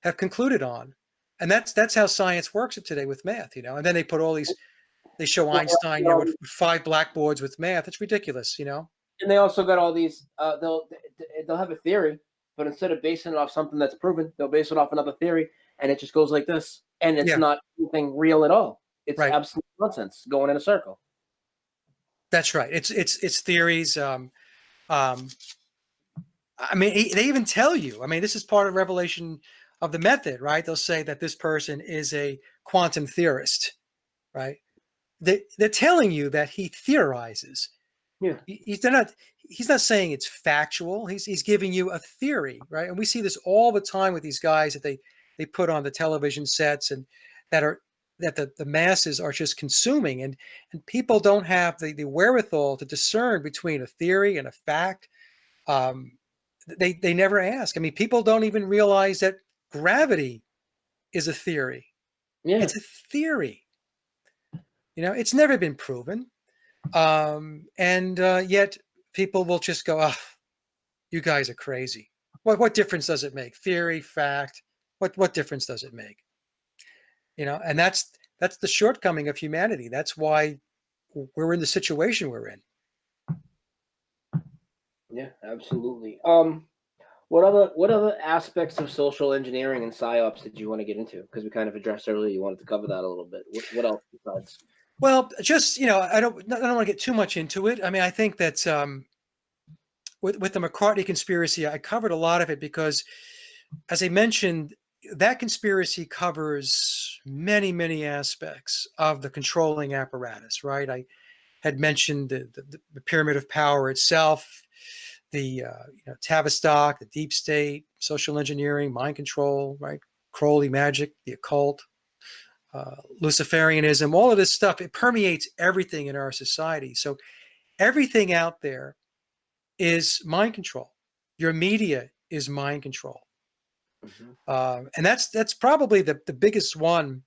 have concluded on, and that's how science works today with math. And then they put all these. They show Einstein, with 5 blackboards with math. It's ridiculous, And they also got all these. They'll have a theory, but instead of basing it off something that's proven, they'll base it off another theory, and it just goes like this, and it's not anything real at all. It's right. Absolute nonsense going in a circle. That's right. It's theories. Um, I mean, they even tell you. I mean, this is part of revelation of the method, right? They'll say that this person is a quantum theorist, right? They're telling you that he theorizes. Yeah. He's not saying it's factual. He's giving you a theory, right? And we see this all the time with these guys that they put on the television sets and that the masses are just consuming, and people don't have the wherewithal to discern between a theory and a fact. Um, they never ask. I mean, people don't even realize that gravity is a theory. Yeah. It's a theory. It's never been proven. And yet people will just go, "Oh, you guys are crazy. What difference does it make? Theory, fact. What difference does it make?" And that's the shortcoming of humanity. That's why we're in the situation we're in. Yeah, absolutely. What other aspects of social engineering and psyops did you want to get into? Because we kind of addressed earlier, you wanted to cover that a little bit. What else besides? Well, just I don't want to get too much into it. I mean, I think that with the McCartney conspiracy, I covered a lot of it because, as I mentioned, that conspiracy covers many, many aspects of the controlling apparatus, right? I had mentioned the pyramid of power itself, the Tavistock, the deep state, social engineering, mind control, right? Crowley magic, the occult, Luciferianism, all of this stuff, it permeates everything in our society. So everything out there is mind control. Your media is mind control. And that's probably the biggest one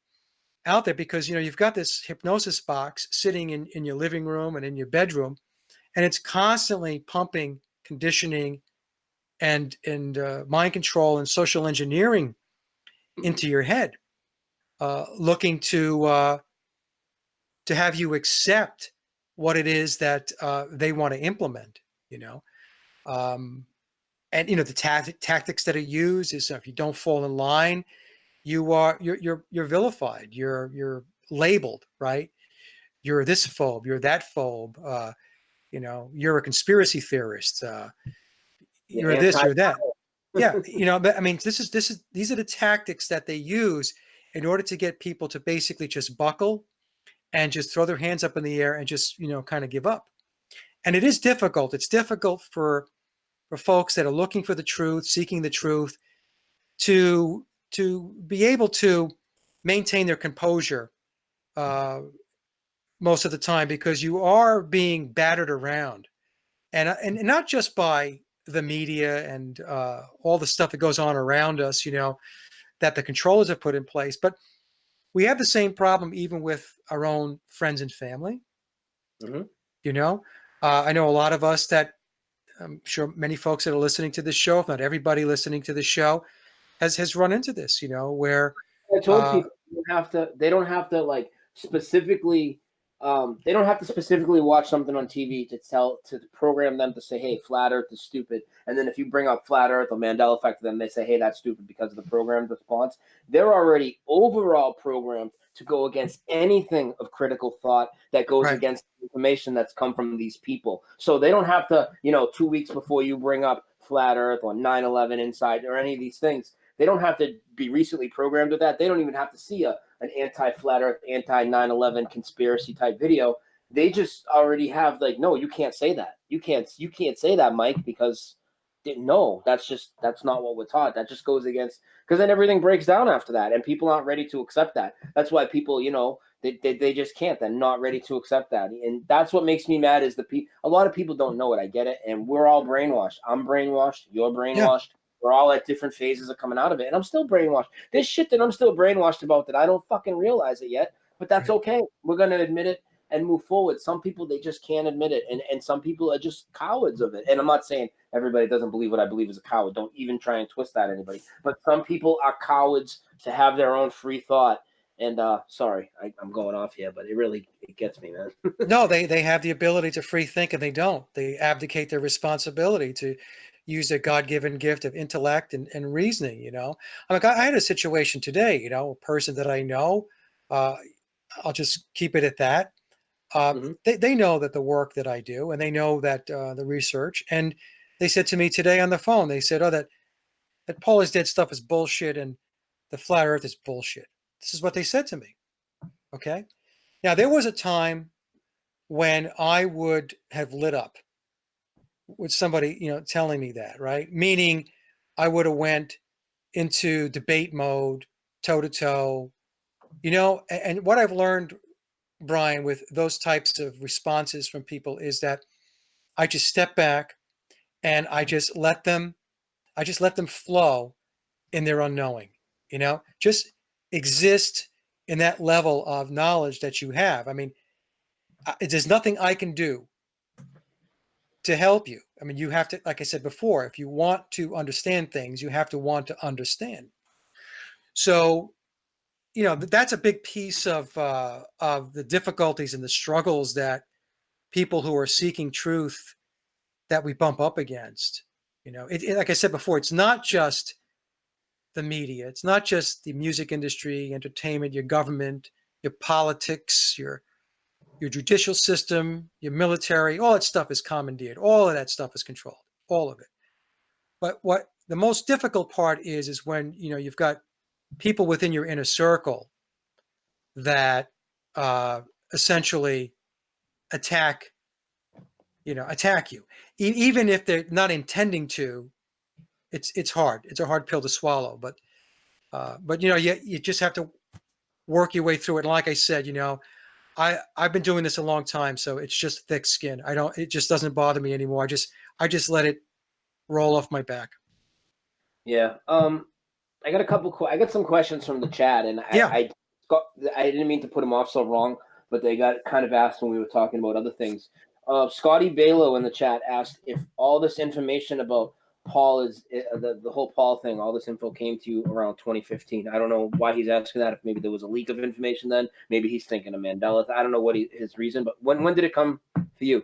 out there, because you've got this hypnosis box sitting in your living room and in your bedroom, and it's constantly pumping conditioning and mind control and social engineering into your head, looking to have you accept what it is that they want to implement. You know, um, and the tactics that are used is, if you don't fall in line, you're vilified, you're labeled, right? You're this phobe, you're that phobe, you're a conspiracy theorist, The you're this, anti. you're that. Yeah, but I mean, these are the tactics that they use in order to get people to basically just buckle and just throw their hands up in the air and just kind of give up. And it is difficult. It's difficult for folks that are looking for the truth, seeking the truth, to be able to maintain their composure most of the time, because you are being battered around, and not just by the media and all the stuff that goes on around us, that the controllers have put in place, but we have the same problem even with our own friends and family. Mm-hmm. I know a lot of us that, I'm sure many folks that are listening to this show, if not everybody listening to this show, has run into this, where I told people they don't have to like specifically they don't have to specifically watch something on TV to program them to say, hey, flat earth is stupid. And then if you bring up flat earth or Mandela effect to them, they say, hey, that's stupid because of the programmed response. They're already overall programmed to go against anything of critical thought that goes right. against the information that's come from these people. So they don't have to, 2 weeks before you bring up flat earth or 9/11 inside or any of these things, they don't have to be recently programmed with that. They don't even have to see an anti-flat earth, anti-9/11 conspiracy type video. They just already have like, no, you can't say that. You can't say that, Mike, because no, that's not what we're taught. That just goes against, because then everything breaks down after that, and people aren't ready to accept that. That's why people, they just can't. They're not ready to accept that, and that's what makes me mad. Is a lot of people don't know it. I get it, and we're all brainwashed. I'm brainwashed. You're Yeah. brainwashed. We're all at different phases of coming out of it, and I'm still brainwashed. There's shit that I'm still brainwashed about that I don't fucking realize it yet, but that's Right. okay. We're gonna admit it and move forward. Some people, they just can't admit it, and some people are just cowards of it. And I'm not saying everybody doesn't believe what I believe is a coward. Don't even try and twist that anybody. But some people are cowards to have their own free thought. And sorry, I'm going off here, but it gets me, man. No, they have the ability to free think, and they don't. They abdicate their responsibility to use their God-given gift of intellect and reasoning. I mean, I had a situation today. A person that I know. Uh, I'll just keep it at that. They know that the work that I do, and they know that the research. And they said to me today on the phone, they said, "Oh, that Paul is dead stuff is bullshit, and the flat Earth is bullshit." This is what they said to me. Okay. Now there was a time when I would have lit up with somebody, telling me that, right? Meaning, I would have went into debate mode, toe to toe, And what I've learned, Brian, with those types of responses from people is that I just step back and I just let them flow in their unknowing, just exist in that level of knowledge that you have. I mean, there's nothing I can do to help you. I mean, you have to, like I said before, if you want to understand things, you have to want to understand. So, that's a big piece of the difficulties and the struggles that people who are seeking truth that we bump up against. Like I said before, it's not just the media, it's not just the music industry, entertainment, your government, your politics, your judicial system, your military. All that stuff is commandeered. All of that stuff is controlled. All of it. But what the most difficult part is when you've got people within your inner circle that essentially attack you, even if they're not intending to. It's hard. It's a hard pill to swallow. But you just have to work your way through it. And like I said, I've been doing this a long time, so it's just thick skin. It just doesn't bother me anymore. I just let it roll off my back. Yeah. I got some questions from the chat, and I didn't mean to put them off so wrong, but they got kind of asked when we were talking about other things. Scotty Balo in the chat asked if all this information about Paul is the whole Paul thing, all this info came to you around 2015. I don't know why he's asking that. If maybe there was a leak of information then, maybe he's thinking of Mandela. I don't know what his reason, but when did it come for you?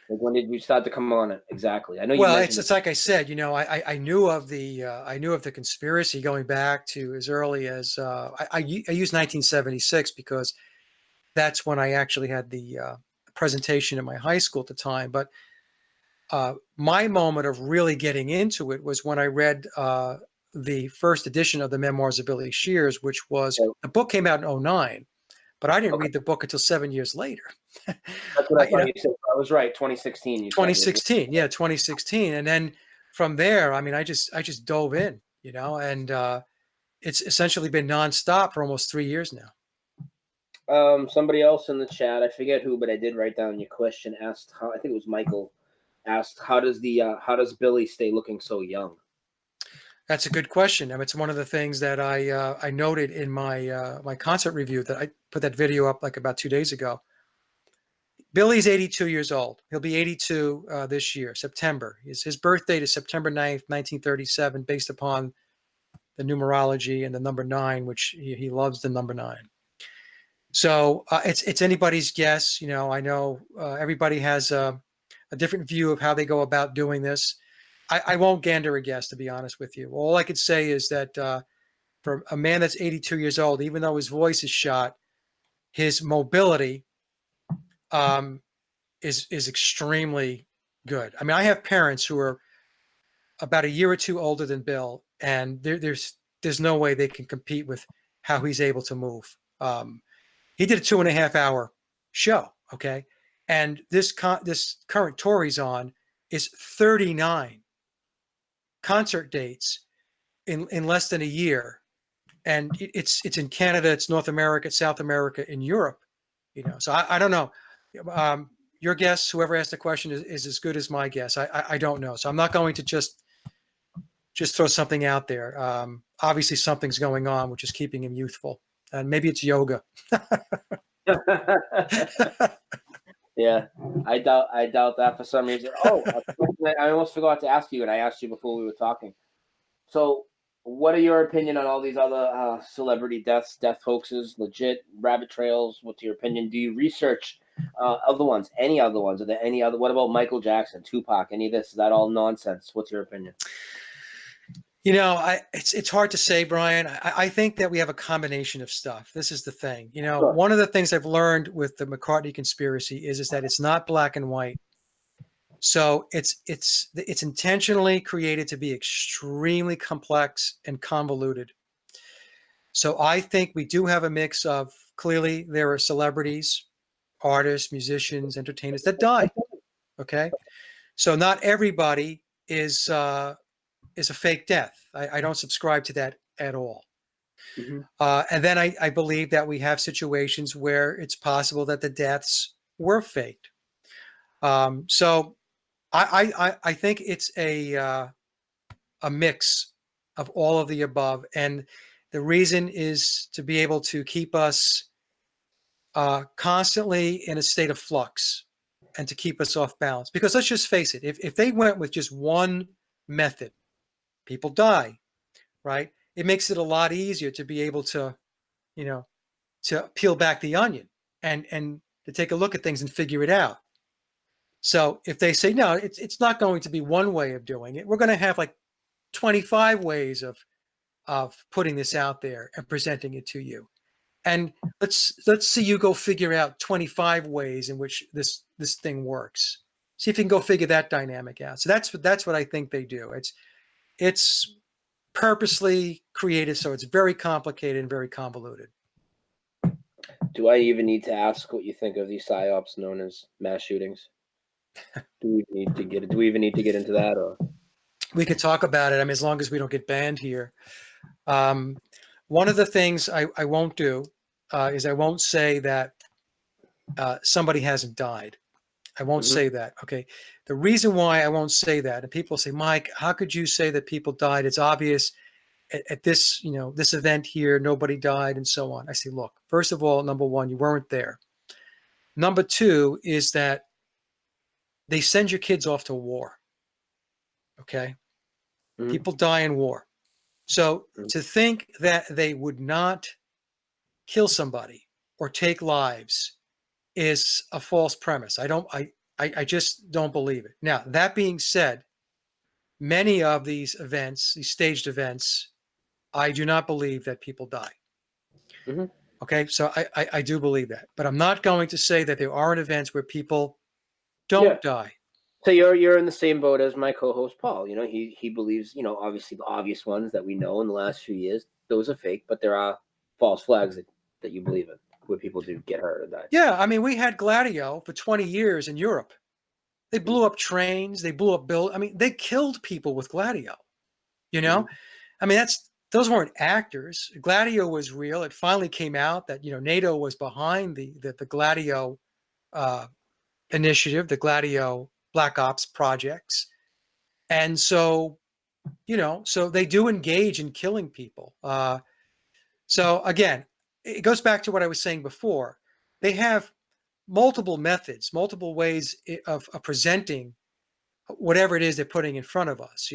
Like, when did you start to come on it exactly? I know. Well, it's like I said. I knew of the conspiracy going back to as early as I used 1976 because that's when I actually had the presentation in my high school at the time. But my moment of really getting into it was when I read the first edition of the Memoirs of Billy Shears, which was the book came out in 2009, but I didn't read the book until 7 years later. That's what I thought you said. I was right. 2016. 2016, yeah, 2016, and then from there, I mean, I just dove in, and it's essentially been nonstop for almost 3 years now. Somebody else in the chat, I forget who, but I did write down your question. Asked how, I think it was Michael, asked how does Billy stay looking so young? That's a good question. I mean, it's one of the things that I noted in my my concert review that I put that video up like about 2 days ago. Billy's 82 years old. He'll be 82 this year, September. His birth date is September 9th, 1937, based upon the numerology and the number 9, which he loves the number 9. So it's anybody's guess. I know everybody has a different view of how they go about doing this. I won't gander a guess, to be honest with you. All I could say is that for a man that's 82 years old, even though his voice is shot, his mobility is extremely good. I mean, I have parents who are about a year or two older than Bill, and there's no way they can compete with how he's able to move. He did a 2.5-hour show, okay, and this current tour he's on is 39 concert dates in less than a year, and it's in Canada, it's North America, it's South America, in Europe. So I don't know. Your guess, whoever asked the question, is as good as my guess. I don't know, so I'm not going to just throw something out there. Obviously, something's going on which is keeping him youthful, and maybe it's yoga. Yeah, I doubt that for some reason. Oh, I almost forgot to ask you, and I asked you before we were talking. So, what are your opinion on all these other celebrity death hoaxes, legit rabbit trails? What's your opinion? Do you research other ones? Any other ones? Are there any other? What about Michael Jackson, Tupac? Any of this? Is that all nonsense? What's your opinion? It's hard to say, Brian. I think that we have a combination of stuff. This is the thing. Sure. One of the things I've learned with the McCartney conspiracy is that it's not black and white. So it's intentionally created to be extremely complex and convoluted. So I think we do have a mix of, clearly there are celebrities, artists, musicians, entertainers that die. Okay, so not everybody is a fake death. I don't subscribe to that at all. Mm-hmm. And then I believe that we situations where it's possible that the deaths were faked. So I think it's a mix of all of the above. And the reason is to be able to keep us constantly in a state of flux and to keep us off balance. Because let's just face it, if they went with just one method, people die, right? It makes it a lot easier to be able to, to peel back the onion and to take a look at things and figure it out. So if they say, no, it's not going to be one way of doing it, we're going to have like 25 ways of putting this out there and presenting it to you. And let's see you go figure out 25 ways in which this thing works. See if you can go figure that dynamic out. So that's what I think they do. It's purposely created so it's very complicated and very convoluted. Do I even need to ask what you think of these psyops known as mass shootings? Do we even need to get into that, or we could talk about it? I mean, as long as we don't get banned here. One of the things I won't do is I won't say that somebody hasn't died. I won't say that. Okay. The reason why I won't say that, and people say, Mike, how could you say that people died? It's obvious at this, this event here, nobody died and so on. I say, look, first of all, number one, you weren't there. Number two is that they send your kids off to war. Okay. People die in war. So to think that they would not kill somebody or take lives is a false premise. I just don't believe it. Now, that being said, many of these events, these staged events, I do not believe that people die. Okay, so I do believe that, but I'm not going to say that there aren't events where people don't die. So you're in the same boat as my co-host Paul. He believes, obviously the obvious ones that we know in the last few years, those are fake, but there are false flags that you believe in, where people do get hurt or die. Yeah, I mean, we had Gladio for 20 years in Europe. They blew up trains, they blew up buildings. I mean, they killed people with Gladio. I mean, those weren't actors. Gladio was real. It finally came out that NATO was behind the Gladio initiative, the Gladio Black Ops projects, and so so they do engage in killing people. So again, it goes back to what I was saying before. They have multiple methods, multiple ways of presenting whatever it is they're putting in front of us.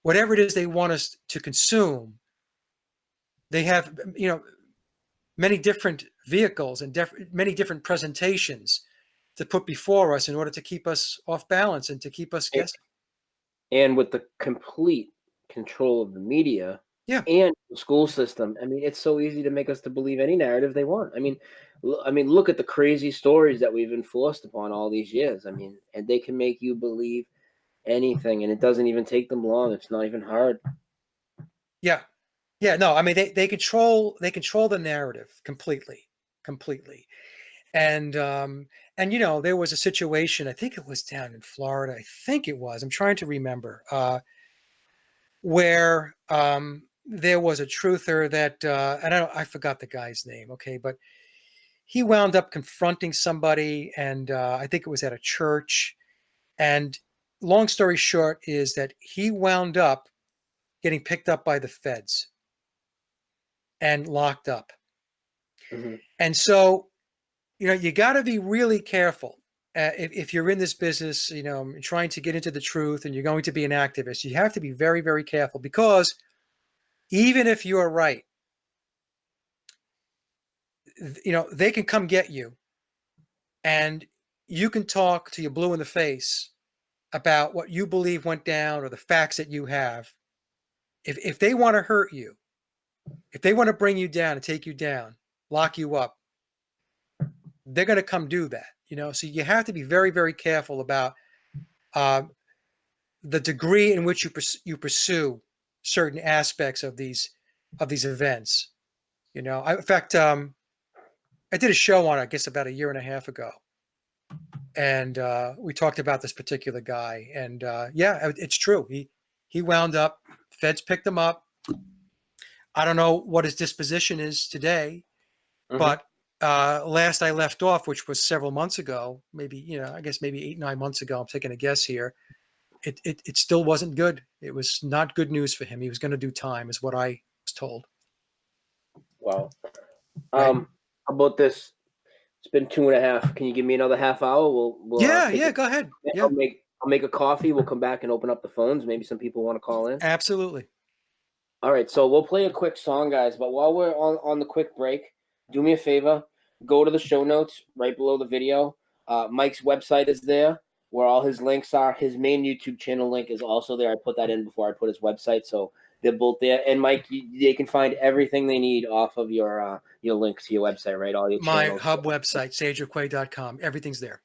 Whatever it is they want us to consume. They have many different vehicles and many different presentations to put before us in order to keep us off balance and to keep us guessing. And with the complete control of the media and the school system, I mean, it's so easy to make us to believe any narrative they want. I mean, look at the crazy stories that we've enforced upon all these years. I mean, and they can make you believe anything, and it doesn't even take them long. It's not even hard. Yeah, no, I mean they control the narrative completely. And there was a situation, I think it was down in Florida, I think it was, I'm trying to remember, where there was a truther that and I forgot the guy's name, okay, but he wound up confronting somebody, and I think it was at a church, and long story short is that he wound up getting picked up by the feds and locked up. And so, you got to be really careful if you're in this business, trying to get into the truth and you're going to be an activist. You have to be very, very careful, because even if you're right, they can come get you and you can talk till you're blue in the face about what you believe went down or the facts that you have, if they want to hurt you, if they want to bring you down and take you down, lock you up, they're going to come do that. So you have to be very, very careful about the degree in which you pursue certain aspects of these events. In fact, I did a show on, I guess, about a year and a half ago, and we talked about this particular guy. And yeah, it's true. He wound up. Feds picked him up. I don't know what his disposition is today, but last I left off, which was several months ago, maybe I guess maybe 8-9 months ago. I'm taking a guess here. It still wasn't good. It was not good news for him. He was going to do time, is what I was told. Wow. Right. How about this? It's been 2.5. Can you give me another half hour? We'll Go ahead. Yeah, I'll make a coffee. We'll come back and open up the phones. Maybe some people want to call in. absolutely. All right, so we'll play a quick song, guys. But while we're on the quick break, do me a favor. Go to the show notes right below the video. Mike's website is there where all his links are. His main YouTube channel link is also there. I put that in before I put his website, so they're both there. And Mike, they can find everything they need off of your links to your website, right? All your My channels. hub website, sageofquay.com. Everything's there.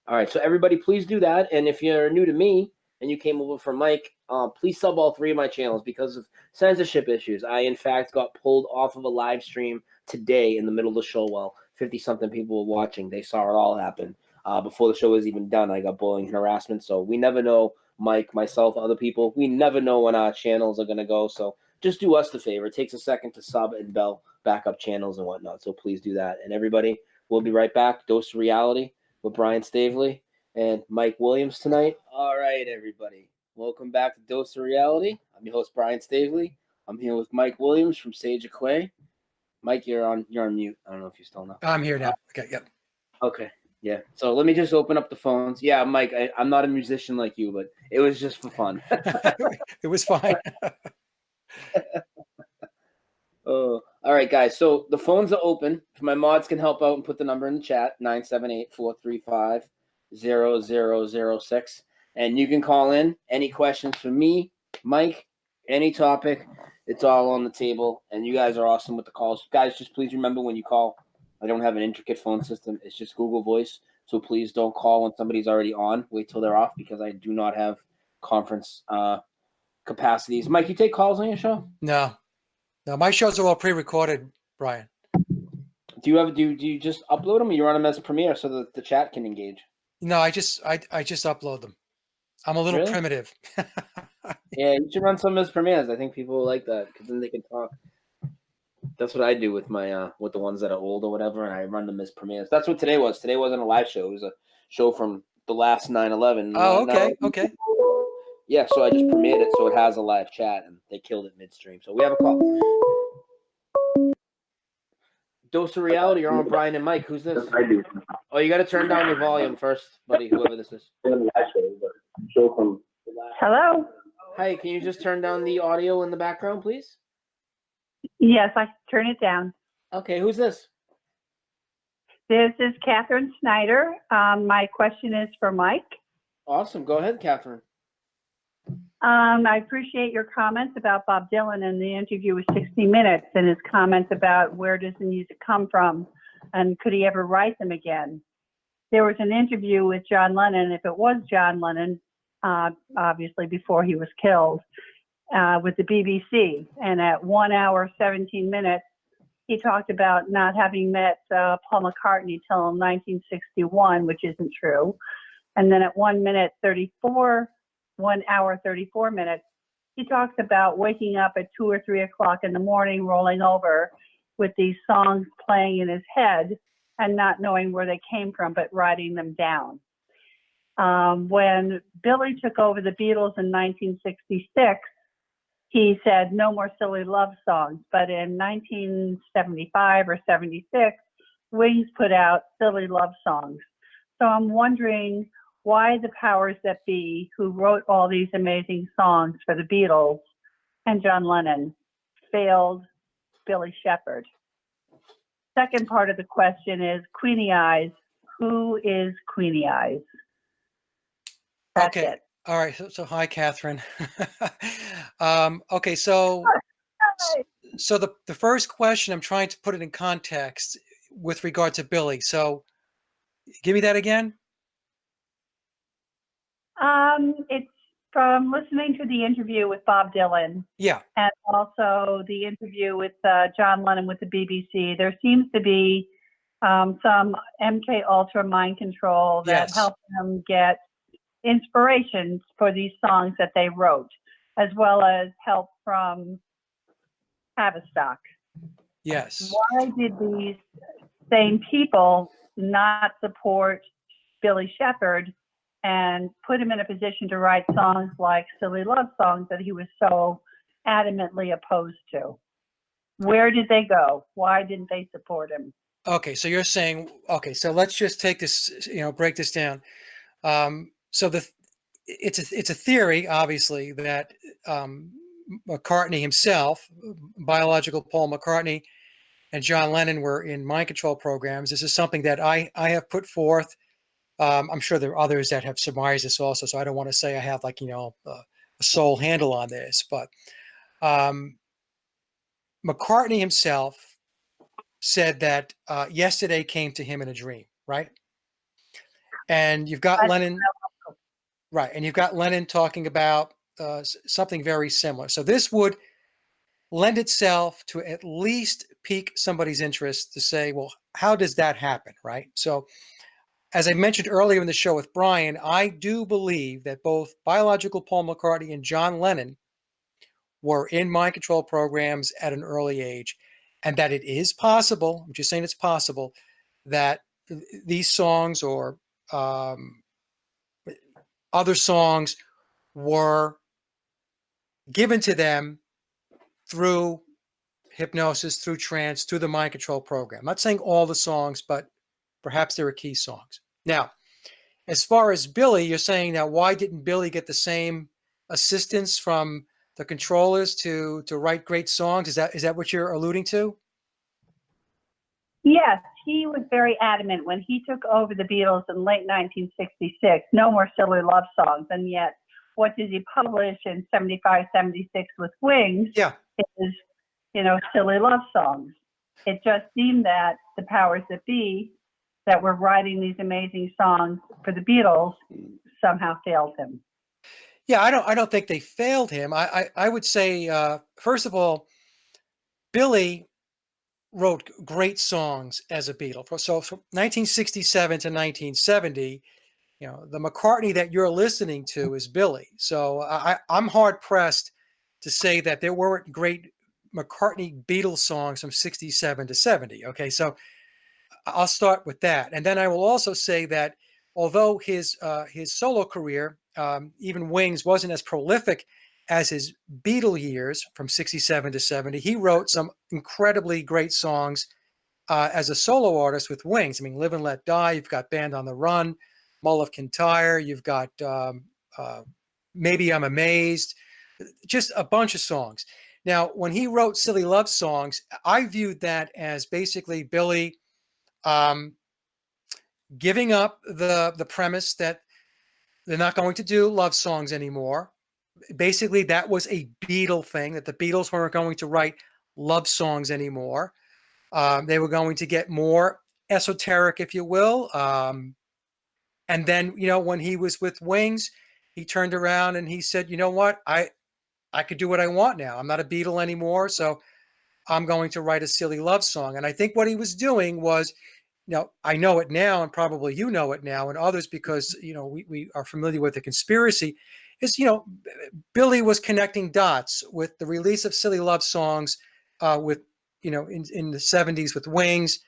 All right, so everybody, please do that. And if you're new to me and you came over from Mike, please sub all 3 of my channels because of censorship issues. I, in fact, got pulled off of a live stream today in the middle of the show while 50-something people were watching. They saw it all happen. Before the show was even done, I got bullying and harassment. So we never know, Mike, myself, other people, we never know when our channels are going to go. So just do us the favor. It takes a second to sub and bell backup channels and whatnot. So please do that. And everybody, we'll be right back. Dose of Reality with Brian Staveley and Mike Williams tonight. All right, everybody. Welcome back to Dose of Reality. I'm your host, Brian Staveley. I'm here with Mike Williams from Sage of Quay. Mike, you're on mute. I don't know if you're still not. I'm here now. Okay, yep. Okay. Yeah. So let me just open up the phones. Yeah, Mike, I'm not a musician like you, but it was just for fun. It was fine. Oh, all right, guys. So the phones are open. If my mods can help out and put the number in the chat, 978-435-0006. And you can call in. Any questions for me, Mike, any topic, it's all on the table. And you guys are awesome with the calls. Guys, just please remember when you call, I don't have an intricate phone system. It's just Google Voice. So please don't call when somebody's already on. Wait till they're off because I do not have conference capacities. Mike, you take calls on your show? No, my shows are all pre-recorded, Brian. Do you just upload them, or you run them as a Premiere so that the chat can engage? No, I just upload them. I'm a little primitive. Yeah, you should run some as Premieres. I think people will like that because then they can talk. That's what I do with my with the ones that are old or whatever, and I run them as Premieres. That's what today was. Today wasn't a live show. It was a show from the last 9/11. Oh, okay. Yeah, so I just premiered it so it has a live chat, and they killed it midstream. So we have a call. Dose of Reality, you're on Brian and Mike. Who's this? I do. Oh, you got to turn down your volume first, buddy, whoever this is. Hello? Hi, can you just turn down the audio in the background, please? Yes, I can turn it down. Okay, who's this? This is Catherine Snyder. My question is for Mike. Awesome. Go ahead, Catherine. I appreciate your comments about Bob Dylan and the interview with 60 Minutes and his comments about where does the music come from and could he ever write them again. There was an interview with John Lennon, if it was John Lennon, obviously before he was killed, with the BBC. And at 1 hour, 17 minutes, he talked about not having met Paul McCartney till 1961, which isn't true. And then at 1 hour, 34 minutes, he talks about waking up at 2 or 3 o'clock in the morning, rolling over with these songs playing in his head and not knowing where they came from, but writing them down. When Billy took over the Beatles in 1966, he said no more silly love songs. But in 1975 or 76, Wings put out Silly Love Songs. So I'm wondering why the powers that be who wrote all these amazing songs for the Beatles and John Lennon failed Billy Shepherd. Second part of the question is Queenie Eyes. Who is Queenie Eyes? That's Okay. it. All right. So hi, Catherine. Okay. So the first question, I'm trying to put it in context with regard to Billy. So give me that again. It's from listening to the interview with Bob Dylan Yeah. and also the interview with John Lennon with the BBC. There seems to be some MK Ultra mind control that Yes. helped them get inspirations for these songs that they wrote, as well as help from Tavistock. Yes. Why did these same people not support Billy Shepherd and put him in a position to write songs like Silly Love Songs that he was so adamantly opposed to? Where did they go? Why didn't they support him? Okay. So you're saying, okay, so let's just take this, break this down. So it's a theory, obviously, that McCartney himself, biological Paul McCartney, and John Lennon were in mind control programs. This is something that I have put forth. I'm sure there are others that have surmised this also, so I don't want to say I have a sole handle on this, but McCartney himself said that yesterday came to him in a dream, right? And you've got Lennon, right? And you've got Lennon talking about something very similar. So this would lend itself to at least pique somebody's interest to say, well, how does that happen, right? So as I mentioned earlier in the show with Brian, I do believe that both biological Paul McCartney and John Lennon were in mind control programs at an early age, and that it is possible, I'm just saying it's possible, that these songs or other songs were given to them through hypnosis, through trance, through the mind control program. I'm not saying all the songs, but perhaps there are key songs. Now, as far as Billy, you're saying now, why didn't Billy get the same assistance from the controllers to write great songs? Is that what you're alluding to? Yes, he was very adamant when he took over the Beatles in late 1966. No more Silly Love Songs, and yet what did he publish in 75, 76 with Wings? Yeah. Is, Silly Love Songs. It just seemed that the powers that be that were writing these amazing songs for the Beatles somehow failed him. Yeah, I don't think they failed him. I would say, first of all, Billy wrote great songs as a Beatle. So from 1967 to 1970, the McCartney that you're listening to is Billy. So I'm hard pressed to say that there weren't great McCartney Beatles songs from 67 to 70. Okay, so I'll start with that, and then I will also say that although his solo career, even Wings, wasn't as prolific as his Beatle years from 67 to 70, he wrote some incredibly great songs as a solo artist with Wings. I mean, Live and Let Die, you've got Band on the Run, Mull of Kintyre, you've got Maybe I'm Amazed, just a bunch of songs. Now, when he wrote Silly Love Songs, I viewed that as basically Billy giving up the premise that they're not going to do love songs anymore. Basically, that was a Beatle thing, that the Beatles weren't going to write love songs anymore. They were going to get more esoteric, if you will. And then, when he was with Wings, he turned around and he said, you know what, I could do what I want now. I'm not a Beatle anymore, so I'm going to write a silly love song. And I think what he was doing was, I know it now, and probably you know it now, and others, because we are familiar with the conspiracy. Is Billy was connecting dots with the release of Silly Love Songs, with in the 70s with Wings,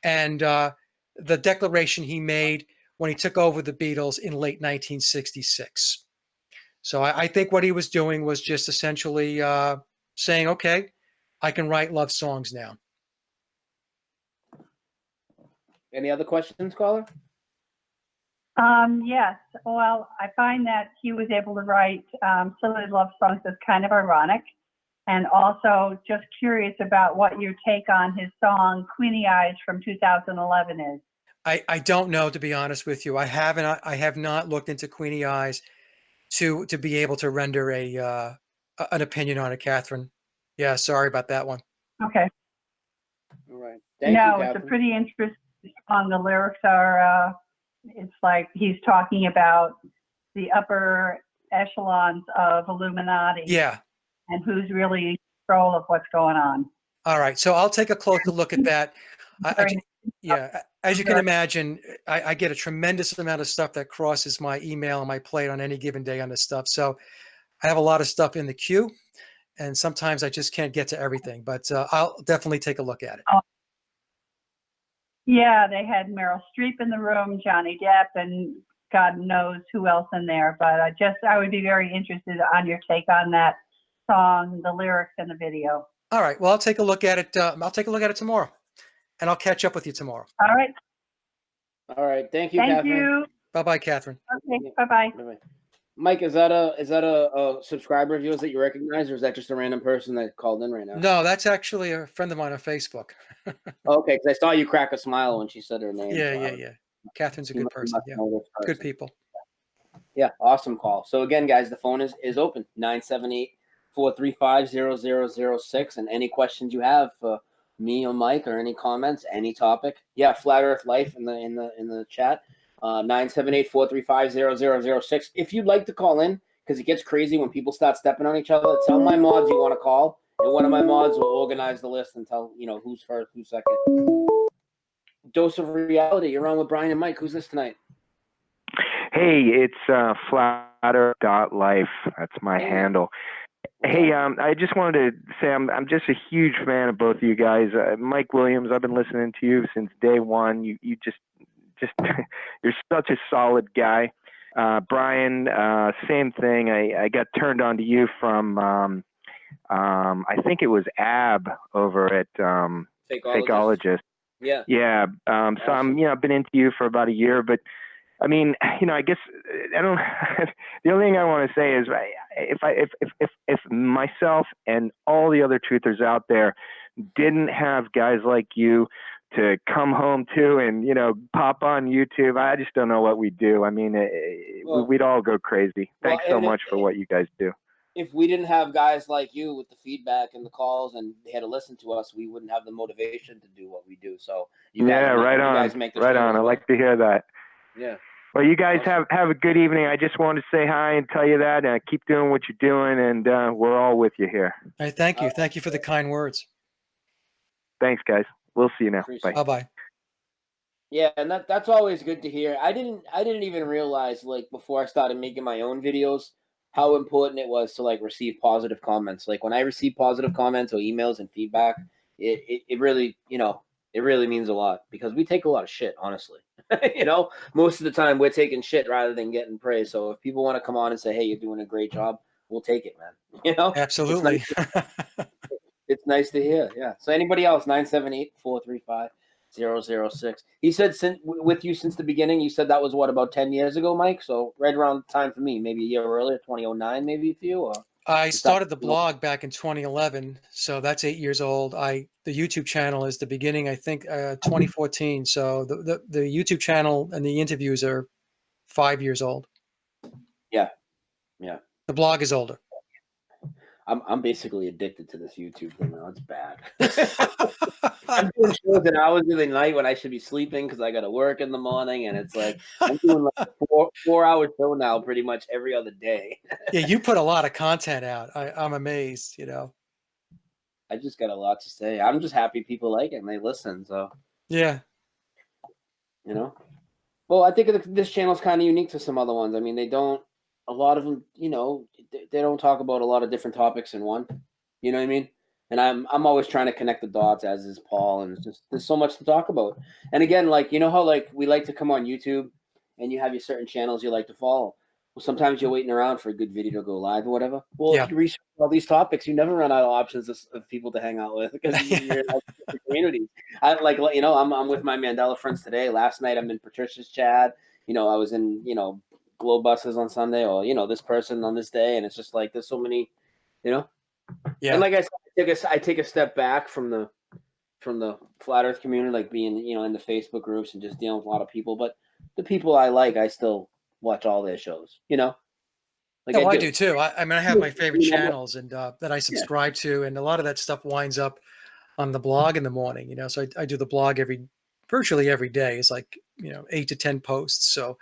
and the declaration he made when he took over the Beatles in late 1966. So I think what he was doing was just essentially saying, okay, I can write love songs now. Any other questions, caller? Yes. Well, I find that he was able to write Silly Love Songs that's kind of ironic. And also just curious about what your take on his song Queenie Eyes from 2011 is. I don't know, to be honest with you. I have not looked into Queenie Eyes. to be able to render an opinion on it, Catherine. Yeah, sorry about that one. Okay. All right. Thank you, No, it's a Catherine. pretty interesting song. The lyrics are, it's like he's talking about the upper echelons of Illuminati Yeah. and who's really in control of what's going on. All right. So I'll take a closer look at that. Very- Yeah. As you can imagine, I get a tremendous amount of stuff that crosses my email and my plate on any given day on this stuff. So I have a lot of stuff in the queue, and sometimes I just can't get to everything, but I'll definitely take a look at it. Yeah, they had Meryl Streep in the room, Johnny Depp, and God knows who else in there. But I would be very interested on your take on that song, the lyrics, and the video. All right. Well, I'll take a look at it. I'll take a look at it tomorrow, and I'll catch up with you tomorrow. All right. All right. Thank you, Thank Catherine. you. Bye-bye, Catherine. Okay. Bye-bye. Bye-bye. Mike, is that a subscriber of yours that you recognize, or is that just a random person that called in right now? No, that's actually a friend of mine on Facebook. Okay, because I saw you crack a smile when she said her name. Yeah. Catherine's a good person. Yeah, good people. Yeah, awesome call. So again, guys, the phone is open, 978-435-0006. And any questions you have for me or Mike, or any comments, any topic. Yeah, Flat Earth Life in the chat. 978-435-0006. If you'd like to call in, because it gets crazy when people start stepping on each other, tell my mods you want to call, and one of my mods will organize the list and tell who's first, who's second. Dose of Reality. You're on with Brian and Mike. Who's this tonight? Hey, it's flatter.life. That's my handle. Hey, I just wanted to say I'm just a huge fan of both of you guys. Mike Williams, I've been listening to you since day one. You just you're such a solid guy. Brian, same thing. I got turned on to you from I think it was Ab over at Fakeologist. Yeah. Yeah. So I've been into you for about a year, but I mean, I guess I don't. The only thing I want to say is, if myself and all the other truthers out there didn't have guys like you to come home to and pop on YouTube, I just don't know what we'd do. I mean, we'd all go crazy. Thanks so much for what you guys do. If we didn't have guys like you with the feedback and the calls, and they had to listen to us, we wouldn't have the motivation to do what we do. So right on. I like to hear that. Yeah. Well, you guys have a good evening. I just wanted to say hi and tell you that. Keep doing what you're doing, and we're all with you here. All right, thank you. Thank you for the kind words. Thanks, guys. We'll see you now. Bye. Bye-bye. Yeah, and that's always good to hear. I didn't even realize, like, before I started making my own videos, how important it was to receive positive comments. Like, when I receive positive comments or emails and feedback, it really it really means a lot, because we take a lot of shit, honestly. Most of the time we're taking shit rather than getting praise. So if people want to come on and say, hey, you're doing a great job, we'll take it, man. Absolutely. It's nice to hear. Yeah. So anybody else? 978-435-0006. He said with you since the beginning. You said that was about 10 years ago, Mike. So right around the time for me, maybe a year earlier, 2009, maybe for you. Or I started the blog back in 2011, so that's 8 years old. The YouTube channel is the beginning, I think, 2014. So the YouTube channel and the interviews are 5 years old. Yeah. The blog is older. I'm basically addicted to this YouTube thing now. It's bad. I'm doing shows at hours of the night when I should be sleeping because I got to work in the morning, and it's like I'm doing a 4-hour show now pretty much every other day. Yeah, you put a lot of content out. I'm amazed, I just got a lot to say. I'm just happy people like it and they listen. So yeah, Well, I think this channel is kind of unique to some other ones. I mean, a lot of them, they don't talk about a lot of different topics in one. You know what I mean? And I'm always trying to connect the dots, as is Paul, and there's so much to talk about. And again, how we like to come on YouTube, and you have your certain channels you like to follow. Well, sometimes you're waiting around for a good video to go live or whatever. Well, if you research all these topics, you never run out of options of people to hang out with, because you're in different communities. I'm with my Mandela friends today. Last night I'm in Patricia's chat. I was in Glow Buses on Sunday, or this person on this day, and it's just like there's so many, Yeah. And like I said, I take a step back from the flat Earth community, like being in the Facebook groups and just dealing with a lot of people. But the people I like, I still watch all their shows. Like No, I I do. do too. I mean, I have my favorite You know, channels and that I subscribe to, and a lot of that stuff winds up on the blog in the morning. So I do the blog virtually every day. It's like 8 to 10 posts. So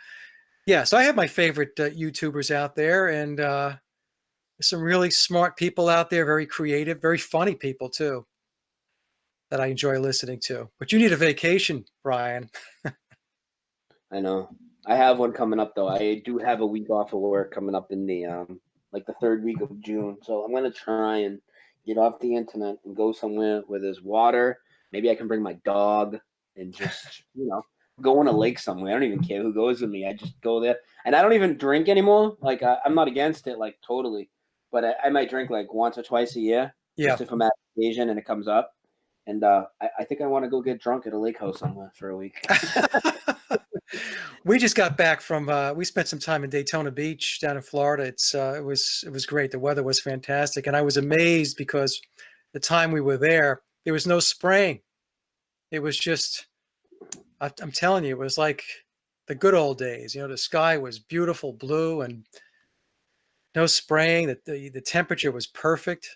yeah, so I have my favorite YouTubers out there, and there's some really smart people out there, very creative, very funny people too, that I enjoy listening to. But you need a vacation, Brian. I know. I have one coming up though. I do have a week off of work coming up in the like the third week of June. So I'm gonna try and get off the internet and go somewhere where there's water. Maybe I can bring my dog and just go on a lake somewhere. I don't even care who goes with me. I just go there, and I don't even drink anymore. Like I'm not against it, like totally, but I might drink like once or twice a year, Yeah. just if I'm at Asian and it comes up. And I think I want to go get drunk at a lake house somewhere for a week. We just got back from we spent some time in Daytona Beach down in Florida. It was great. The weather was fantastic, and I was amazed because the time we were there was no spraying. It was just I'm telling you, it was like the good old days. The sky was beautiful blue and no spraying. The temperature was perfect.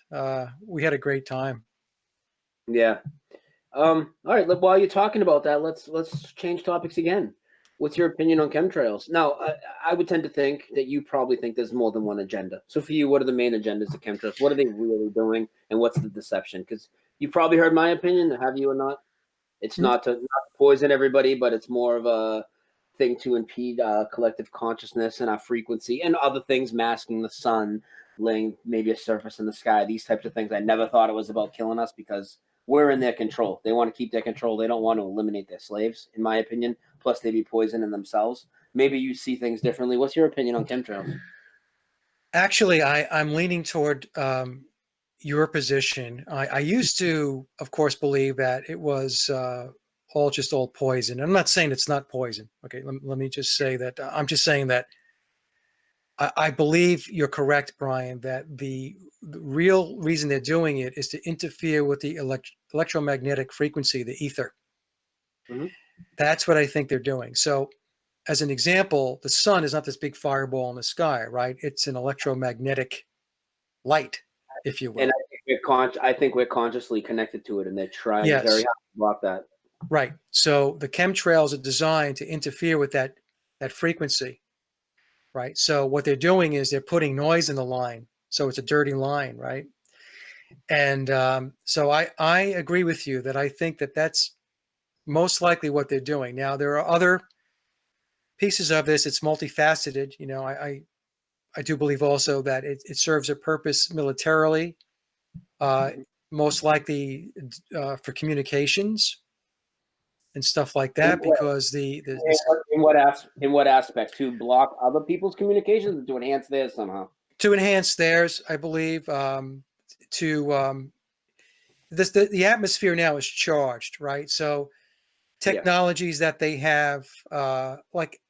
We had a great time. Yeah. All right. While you're talking about that, let's change topics again. What's your opinion on chemtrails? Now, I would tend to think that you probably think there's more than one agenda. So for you, what are the main agendas of chemtrails? What are they really doing, and what's the deception? Because you probably heard my opinion. Have you or not? It's not to poison everybody, but it's more of a thing to impede collective consciousness and our frequency and other things, masking the sun, laying maybe a surface in the sky, these types of things. I never thought it was about killing us because we're in their control. They want to keep their control. They don't want to eliminate their slaves, in my opinion. Plus, they'd be poisoning themselves. Maybe you see things differently. What's your opinion on chemtrails? Actually, I'm leaning toward your position. I used to, of course, believe that it was all poison. I'm not saying it's not poison. Okay, let me just say that I'm just saying that I believe you're correct, Brian, that the real reason they're doing it is to interfere with the electromagnetic frequency, the ether. Mm-hmm. That's what I think they're doing. So, as an example, the sun is not this big fireball in the sky, right? It's an electromagnetic light, if you will. And I think we're consciously connected to it, and they're trying very hard to block that. Right. So the chemtrails are designed to interfere with that frequency, right? So what they're doing is they're putting noise in the line, so it's a dirty line, right? And so I agree with you that I think that that's most likely what they're doing. Now there are other pieces of this. It's multifaceted. I do believe also that it serves a purpose militarily, most likely for communications and stuff like that, because in what aspect? To block other people's communications or to enhance theirs somehow? To enhance theirs, I believe. The atmosphere now is charged, right? So technologies that they have, like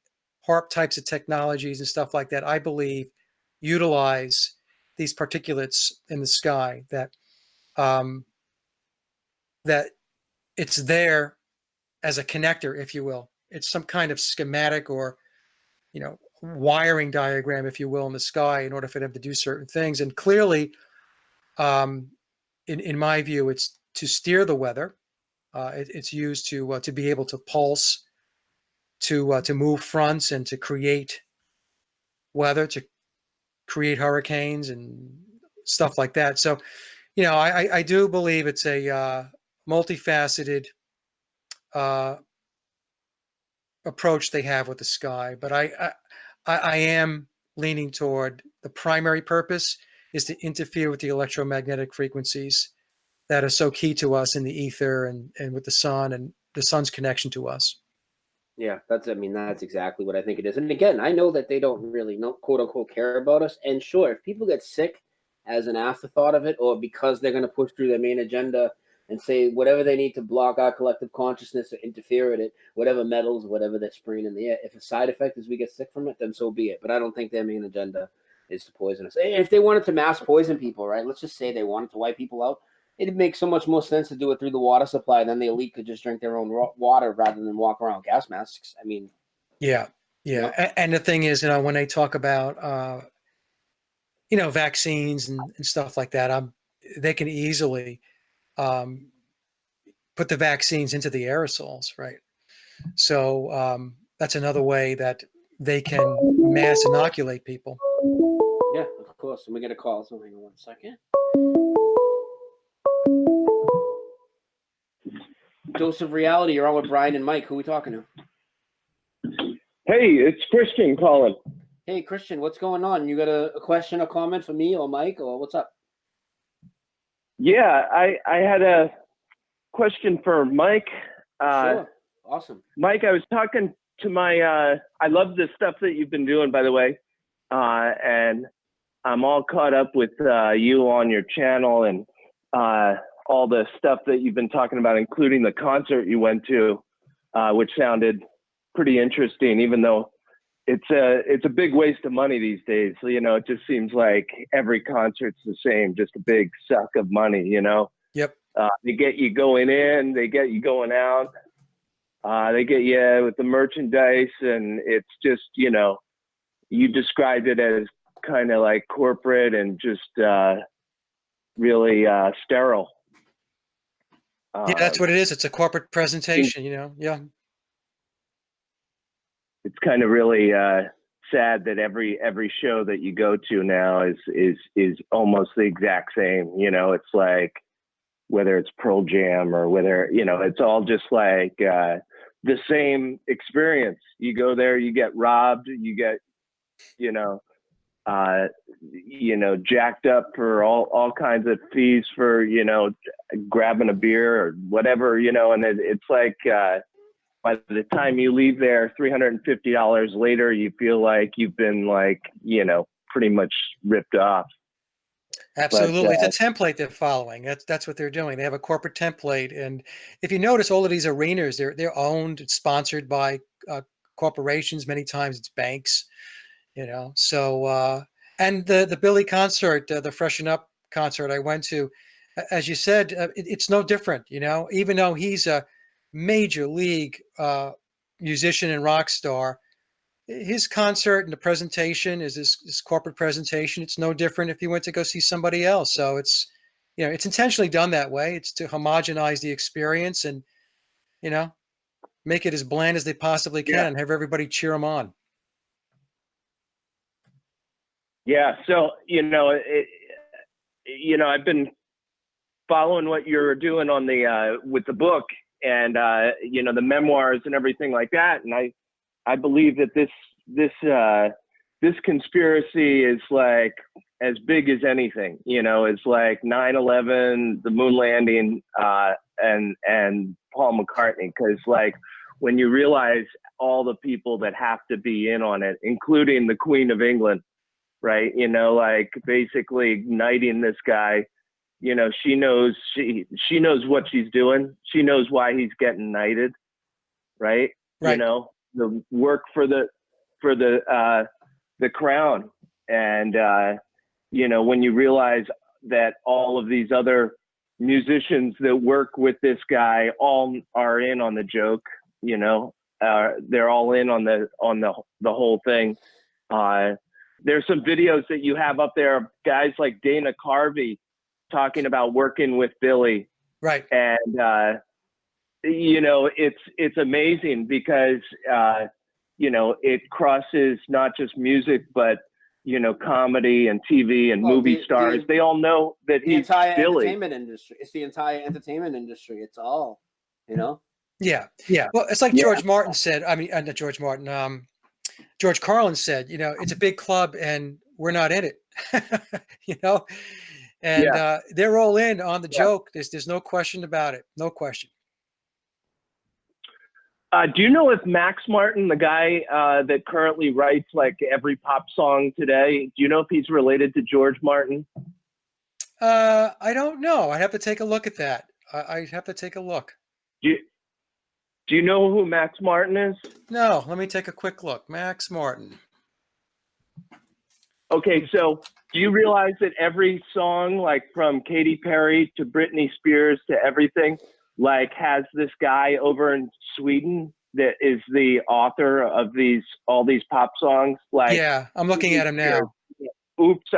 HARP types of technologies and stuff like that, I believe utilize these particulates in the sky that that it's there as a connector, if you will. It's some kind of schematic or wiring diagram, if you will, in the sky in order for them to do certain things. And clearly, in my view, it's to steer the weather. It's used to be able to pulse, to move fronts, and to create weather, to create hurricanes and stuff like that. So, I do believe it's a multifaceted approach they have with the sky. But I am leaning toward the primary purpose is to interfere with the electromagnetic frequencies that are so key to us in the ether and with the sun and the sun's connection to us. Yeah, that's exactly what I think it is. And again, I know that they don't really quote unquote care about us. And sure, if people get sick as an afterthought of it, or because they're going to push through their main agenda and say whatever they need to block our collective consciousness or interfere with it, whatever metals, whatever they're spraying in the air, if a side effect is we get sick from it, then so be it. But I don't think their main agenda is to poison us. If they wanted to mass poison people, right? Let's just say they wanted to wipe people out. It'd make so much more sense to do it through the water supply. Then the elite could just drink their own water rather than walk around gas masks. Yeah. And the thing is, when they talk about vaccines and stuff like that. They can easily put the vaccines into the aerosols, right? So that's another way that they can mass inoculate people. Yeah, of course. And we get a call. So hang on 1 second. Dose of Reality. You're on with Brian and Mike. Who are we talking to? Hey, it's Christian calling. Hey, Christian, what's going on? You got a question, a comment for me or Mike, or what's up? Yeah, I had a question for Mike. Sure. Awesome. Mike, I was talking to my, I love the stuff that you've been doing, by the way. And I'm all caught up with you on your channel and all the stuff that you've been talking about, including the concert you went to, which sounded pretty interesting, even though it's a big waste of money these days. So, it just seems like every concert's the same, just a big suck of money, Yep. They get you going in, they get you going out, they get you with the merchandise, and it's just, you described it as kind of like corporate and just really sterile. Yeah, that's what it is. It's a corporate presentation, Yeah. It's kind of really sad that every show that you go to now is almost the exact same. It's like, whether it's Pearl Jam or whether, it's all just like the same experience. You go there, you get robbed, you get, jacked up for all kinds of fees for, grabbing a beer or whatever, and it's like, by the time you leave there, $350 later, you feel like you've been pretty much ripped off. Absolutely. It's a template they're following. That's what they're doing. They have a corporate template. And if you notice, all of these arenas, they're owned, it's sponsored by corporations. Many times it's banks, So, and the Billy concert, the Freshen Up concert I went to, as you said, it's no different, even though he's a major league musician and rock star. His concert and the presentation is his corporate presentation. It's no different if you went to go see somebody else. So it's intentionally done that way. It's to homogenize the experience and make it as bland as they possibly can and have everybody cheer them on. Yeah. So I've been following what you're doing on the with the book and the memoirs and everything like that, and I believe that this conspiracy is like as big as anything. It's like 9/11, the moon landing, and Paul McCartney. Because like when you realize all the people that have to be in on it, including the Queen of England, right? Like basically knighting this guy. She knows what she's doing. She knows why he's getting knighted, right? Right. The work for the crown. And when you realize that all of these other musicians that work with this guy all are in on the joke, they're all in on the whole thing. There's some videos that you have up there of guys like Dana Carvey talking about working with Billy. Right. And it's amazing because it crosses not just music but comedy and TV and movie stars. They all know that he's Billy. Entertainment industry. It's the entire entertainment industry. It's all, Yeah. Well, it's like George Martin said. I mean, not George Martin. George Carlin said, it's a big club and we're not in it. And they're all in on the joke. There's no question about it. No question. Do you know if Max Martin, the guy that currently writes like every pop song today, do you know if he's related to George Martin? I don't know. I'd have to take a look at that. I'd have to take a look. Do you know who Max Martin is? No, let me take a quick look. Max Martin. Okay, so do you realize that every song, like from Katy Perry to Britney Spears to everything, like has this guy over in Sweden that is the author of all these pop songs? Like, yeah, I'm looking at him now. Oops,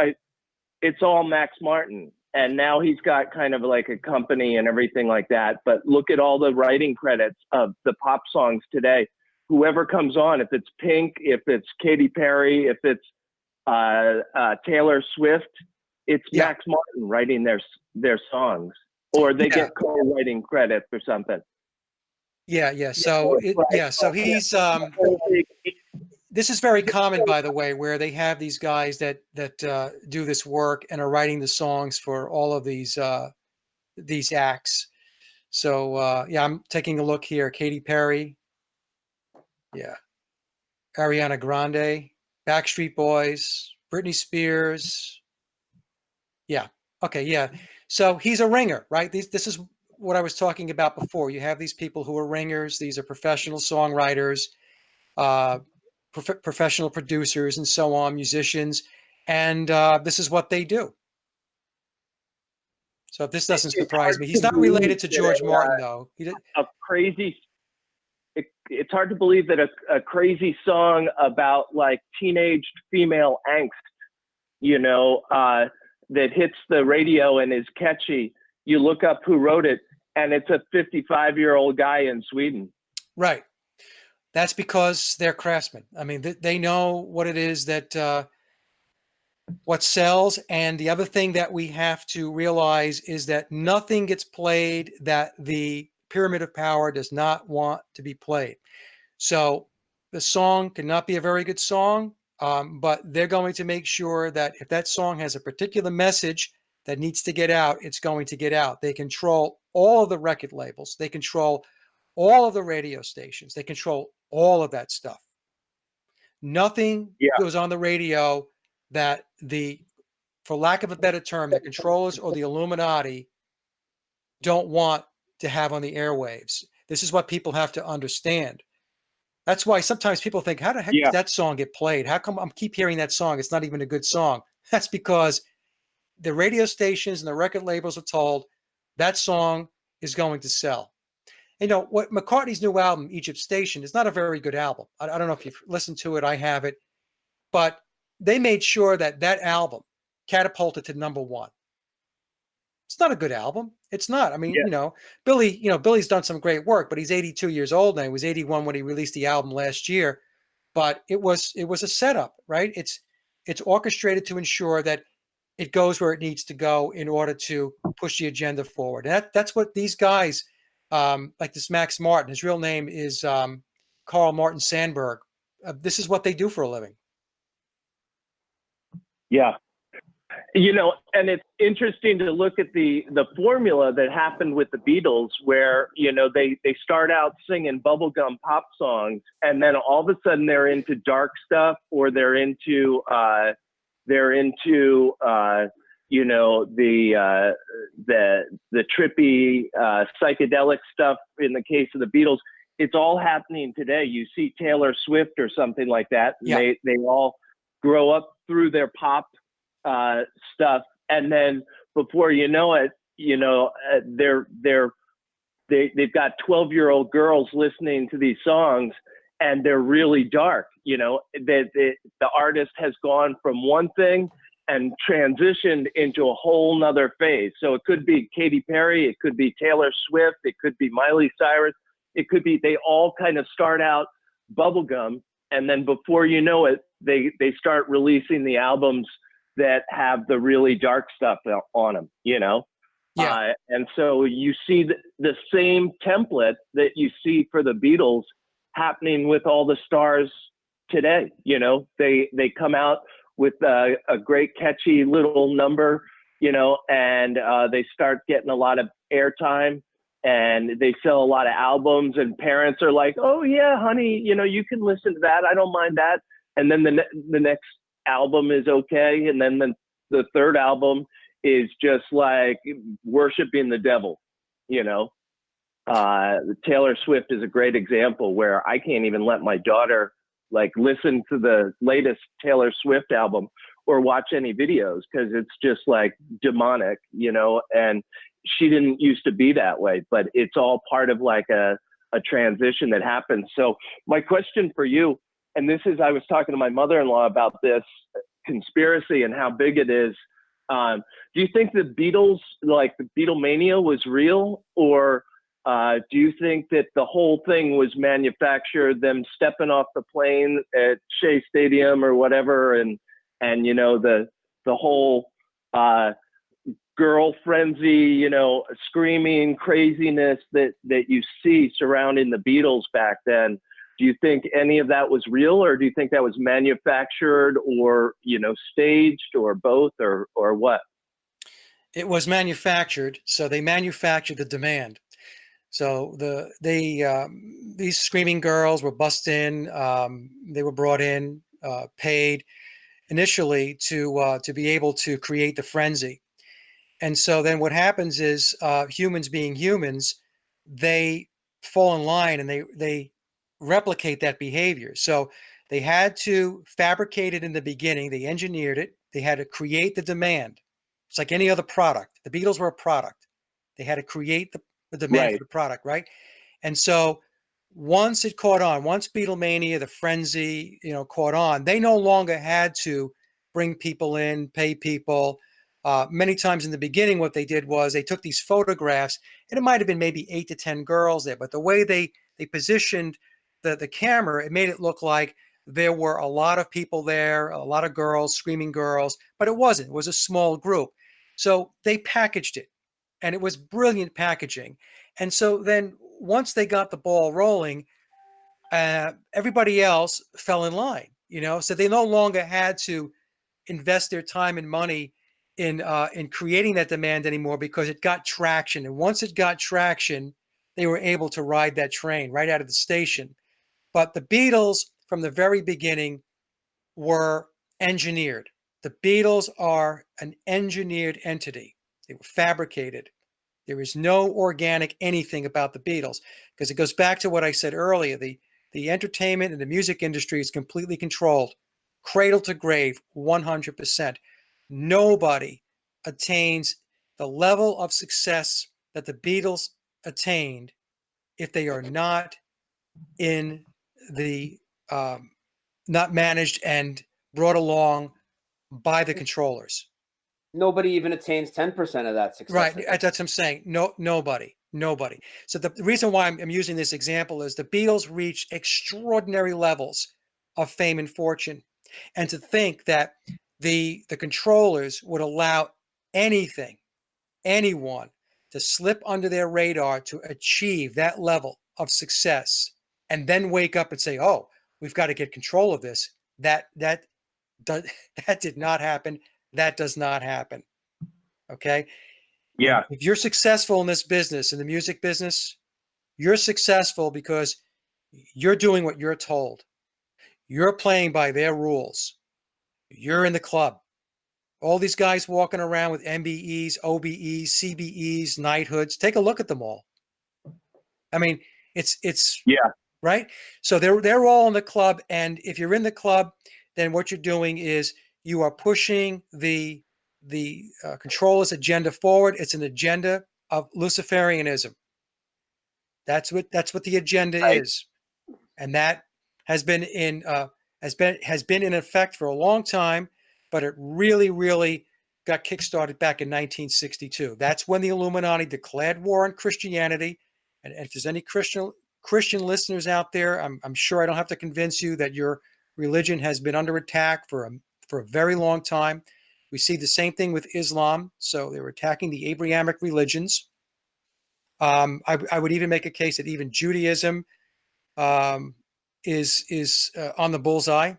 it's all Max Martin. And now he's got kind of like a company and everything like that. But look at all the writing credits of the pop songs today. Whoever comes on, if it's Pink, if it's Katy Perry, if it's Taylor Swift, it's Max Martin writing their songs, or they get co-writing credits or something. So he's this is very common, by the way, where they have these guys that do this work and are writing the songs for all of these acts. So I'm taking a look here. Katy Perry, Ariana Grande, Backstreet Boys, Britney Spears. So he's a ringer, right? This is what I was talking about before. You have these people who are ringers. These are professional songwriters, professional producers, and so on, musicians, and this is what they do. So if this doesn't surprise me, he's not related to George Martin, though. It's hard to believe that a crazy song about like teenaged female angst, that hits the radio and is catchy. You look up who wrote it, and it's a 55-year-old guy in Sweden. Right. That's because they're craftsmen. I mean, they know what it is that what sells. And the other thing that we have to realize is that nothing gets played that the pyramid of power does not want to be played. So the song cannot be a very good song, but they're going to make sure that if that song has a particular message that needs to get out, it's going to get out. They control all of the record labels. They control all of the radio stations. They control all of that stuff. Nothing goes on the radio that for lack of a better term, the controllers or the Illuminati don't want to have on the airwaves. This is what people have to understand. That's why sometimes people think, how the heck did that song get played? How come I keep hearing that song? It's not even a good song. That's because the radio stations and the record labels are told that song is going to sell. What McCartney's new album, Egypt Station, is not a very good album. I don't know if you've listened to it. I have it. But they made sure that album catapulted to #1. It's not a good album. It's not. I mean, Billy's done some great work, but he's 82 years old now. He was 81 when he released the album last year. But it was a setup, right? It's orchestrated to ensure that it goes where it needs to go in order to push the agenda forward. And that's what these guys, like this Max Martin, his real name is Carl Martin Sandburg. This is what they do for a living. Yeah. And it's interesting to look at the formula that happened with the Beatles, where, they start out singing bubblegum pop songs, and then all of a sudden they're into dark stuff, or they're into the trippy psychedelic stuff. In the case of the Beatles, it's all happening today. You see Taylor Swift or something like that, and they all grow up through their pop stuff, and then before you know it, they've got 12-year-old girls listening to these songs, and they're really dark. The artist has gone from one thing and transitioned into a whole nother phase. So it could be Katy Perry, it could be Taylor Swift, it could be Miley Cyrus, it could be, they all kind of start out bubblegum, and then before you know it, they start releasing the albums that have the really dark stuff on them, and so you see the same template that you see for the Beatles happening with all the stars today. They come out with a great catchy little number, and they start getting a lot of airtime, and they sell a lot of albums, and parents are like, oh yeah, honey, you can listen to that. I don't mind that. And then the next album is okay, and then the third album is just like worshiping the devil. Taylor Swift is a great example where I can't even let my daughter like listen to the latest Taylor Swift album or watch any videos, because it's just like demonic, and she didn't used to be that way, but it's all part of like a transition that happens. So my question for you, and this is, I was talking to my mother-in-law about this conspiracy and how big it is Do you think the Beatles, like the Beatlemania, was real, or do you think that the whole thing was manufactured? Them stepping off the plane at Shea Stadium or whatever, and you know the whole girl frenzy, you know, screaming craziness that you see surrounding the Beatles back then. Do you think any of that was real, or do you think that was manufactured, or, you know, staged, or both, or what? It was manufactured. So they manufactured the demand. So these screaming girls were bussed in. They were brought in, paid initially to be able to create the frenzy. And so then what happens is humans being humans, they fall in line and they replicate that behavior. So they had to fabricate it in the beginning. They engineered it. They had to create the demand. It's like any other product. The Beatles were a product. They had to create the demand Right. for the product, right? And so once it caught on, once Beatlemania, the frenzy, you know, caught on, they no longer had to bring people in, pay people. Many times in the beginning, what they did was they took these photographs, and it might have been maybe 8 to 10 girls there, but the way they positioned the camera, it made it look like there were a lot of people there, a lot of girls, screaming girls, but it wasn't. It was a small group. So they packaged it, and it was brilliant packaging. And so then once they got the ball rolling, everybody else fell in line, you know, so they no longer had to invest their time and money in creating that demand anymore, because it got traction. And once it got traction, they were able to ride that train right out of the station. But the Beatles, from the very beginning, were engineered. The Beatles are an engineered entity. They were fabricated. There is no organic anything about the Beatles, because it goes back to what I said earlier. The entertainment and the music industry is completely controlled, cradle to grave, 100%. Nobody attains the level of success that the Beatles attained if they are not in the not managed and brought along by the controllers. Nobody even attains 10% of that success. Right. That's what I'm saying. Nobody. So the reason why I'm using this example is the Beatles reached extraordinary levels of fame and fortune. And to think that the controllers would allow anything, anyone to slip under their radar to achieve that level of success, and then wake up and say, oh, we've got to get control of this. That did not happen. That does not happen. Okay. Yeah. And if you're successful in this business, in the music business, you're successful because you're doing what you're told. You're playing by their rules. You're in the club. All these guys walking around with MBEs, OBEs, CBEs, knighthoods. Take a look at them all. I mean, it's Yeah. right. So they're all in the club, and if you're in the club, then what you're doing is you are pushing the controller's agenda forward. It's an agenda of Luciferianism. That's what the agenda Right. is, and that has been in effect for a long time. But it really got kickstarted back in 1962. That's when the Illuminati declared war on Christianity. And if there's any Christian listeners out there, I'm sure I don't have to convince you that your religion has been under attack for a very long time. We see the same thing with Islam. So they were attacking the Abrahamic religions. I would even make a case that even Judaism is on the bullseye.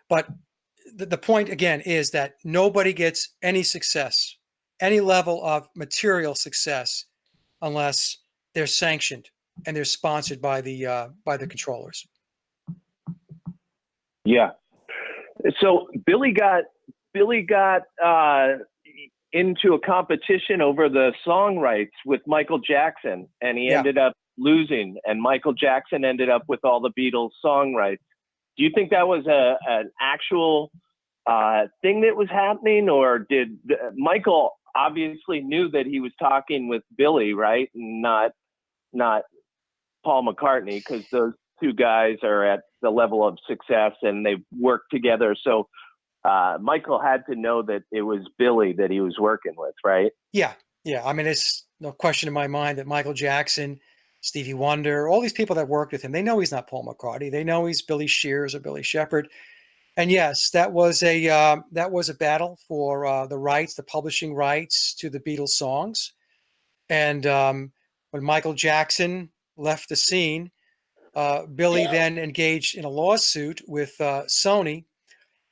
But the point again is that nobody gets any success, any level of material success, unless they're sanctioned and they're sponsored by the controllers. Yeah. So Billy got into a competition over the song rights with Michael Jackson, and he ended up losing, and Michael Jackson ended up with all the Beatles song rights. Do you think that was an actual thing that was happening, or did Michael obviously knew that he was talking with Billy, right, and not Paul McCartney, because those two guys are at the level of success and they work together? So Michael had to know that it was Billy that he was working with, right? Yeah. I mean, it's no question in my mind that Michael Jackson, Stevie Wonder, all these people that worked with him, they know he's not Paul McCartney. They know he's Billy Shears or Billy Shepherd. And yes, that was a battle for the rights, the publishing rights to the Beatles songs. And when Michael Jackson left the scene, Billy then engaged in a lawsuit with Sony.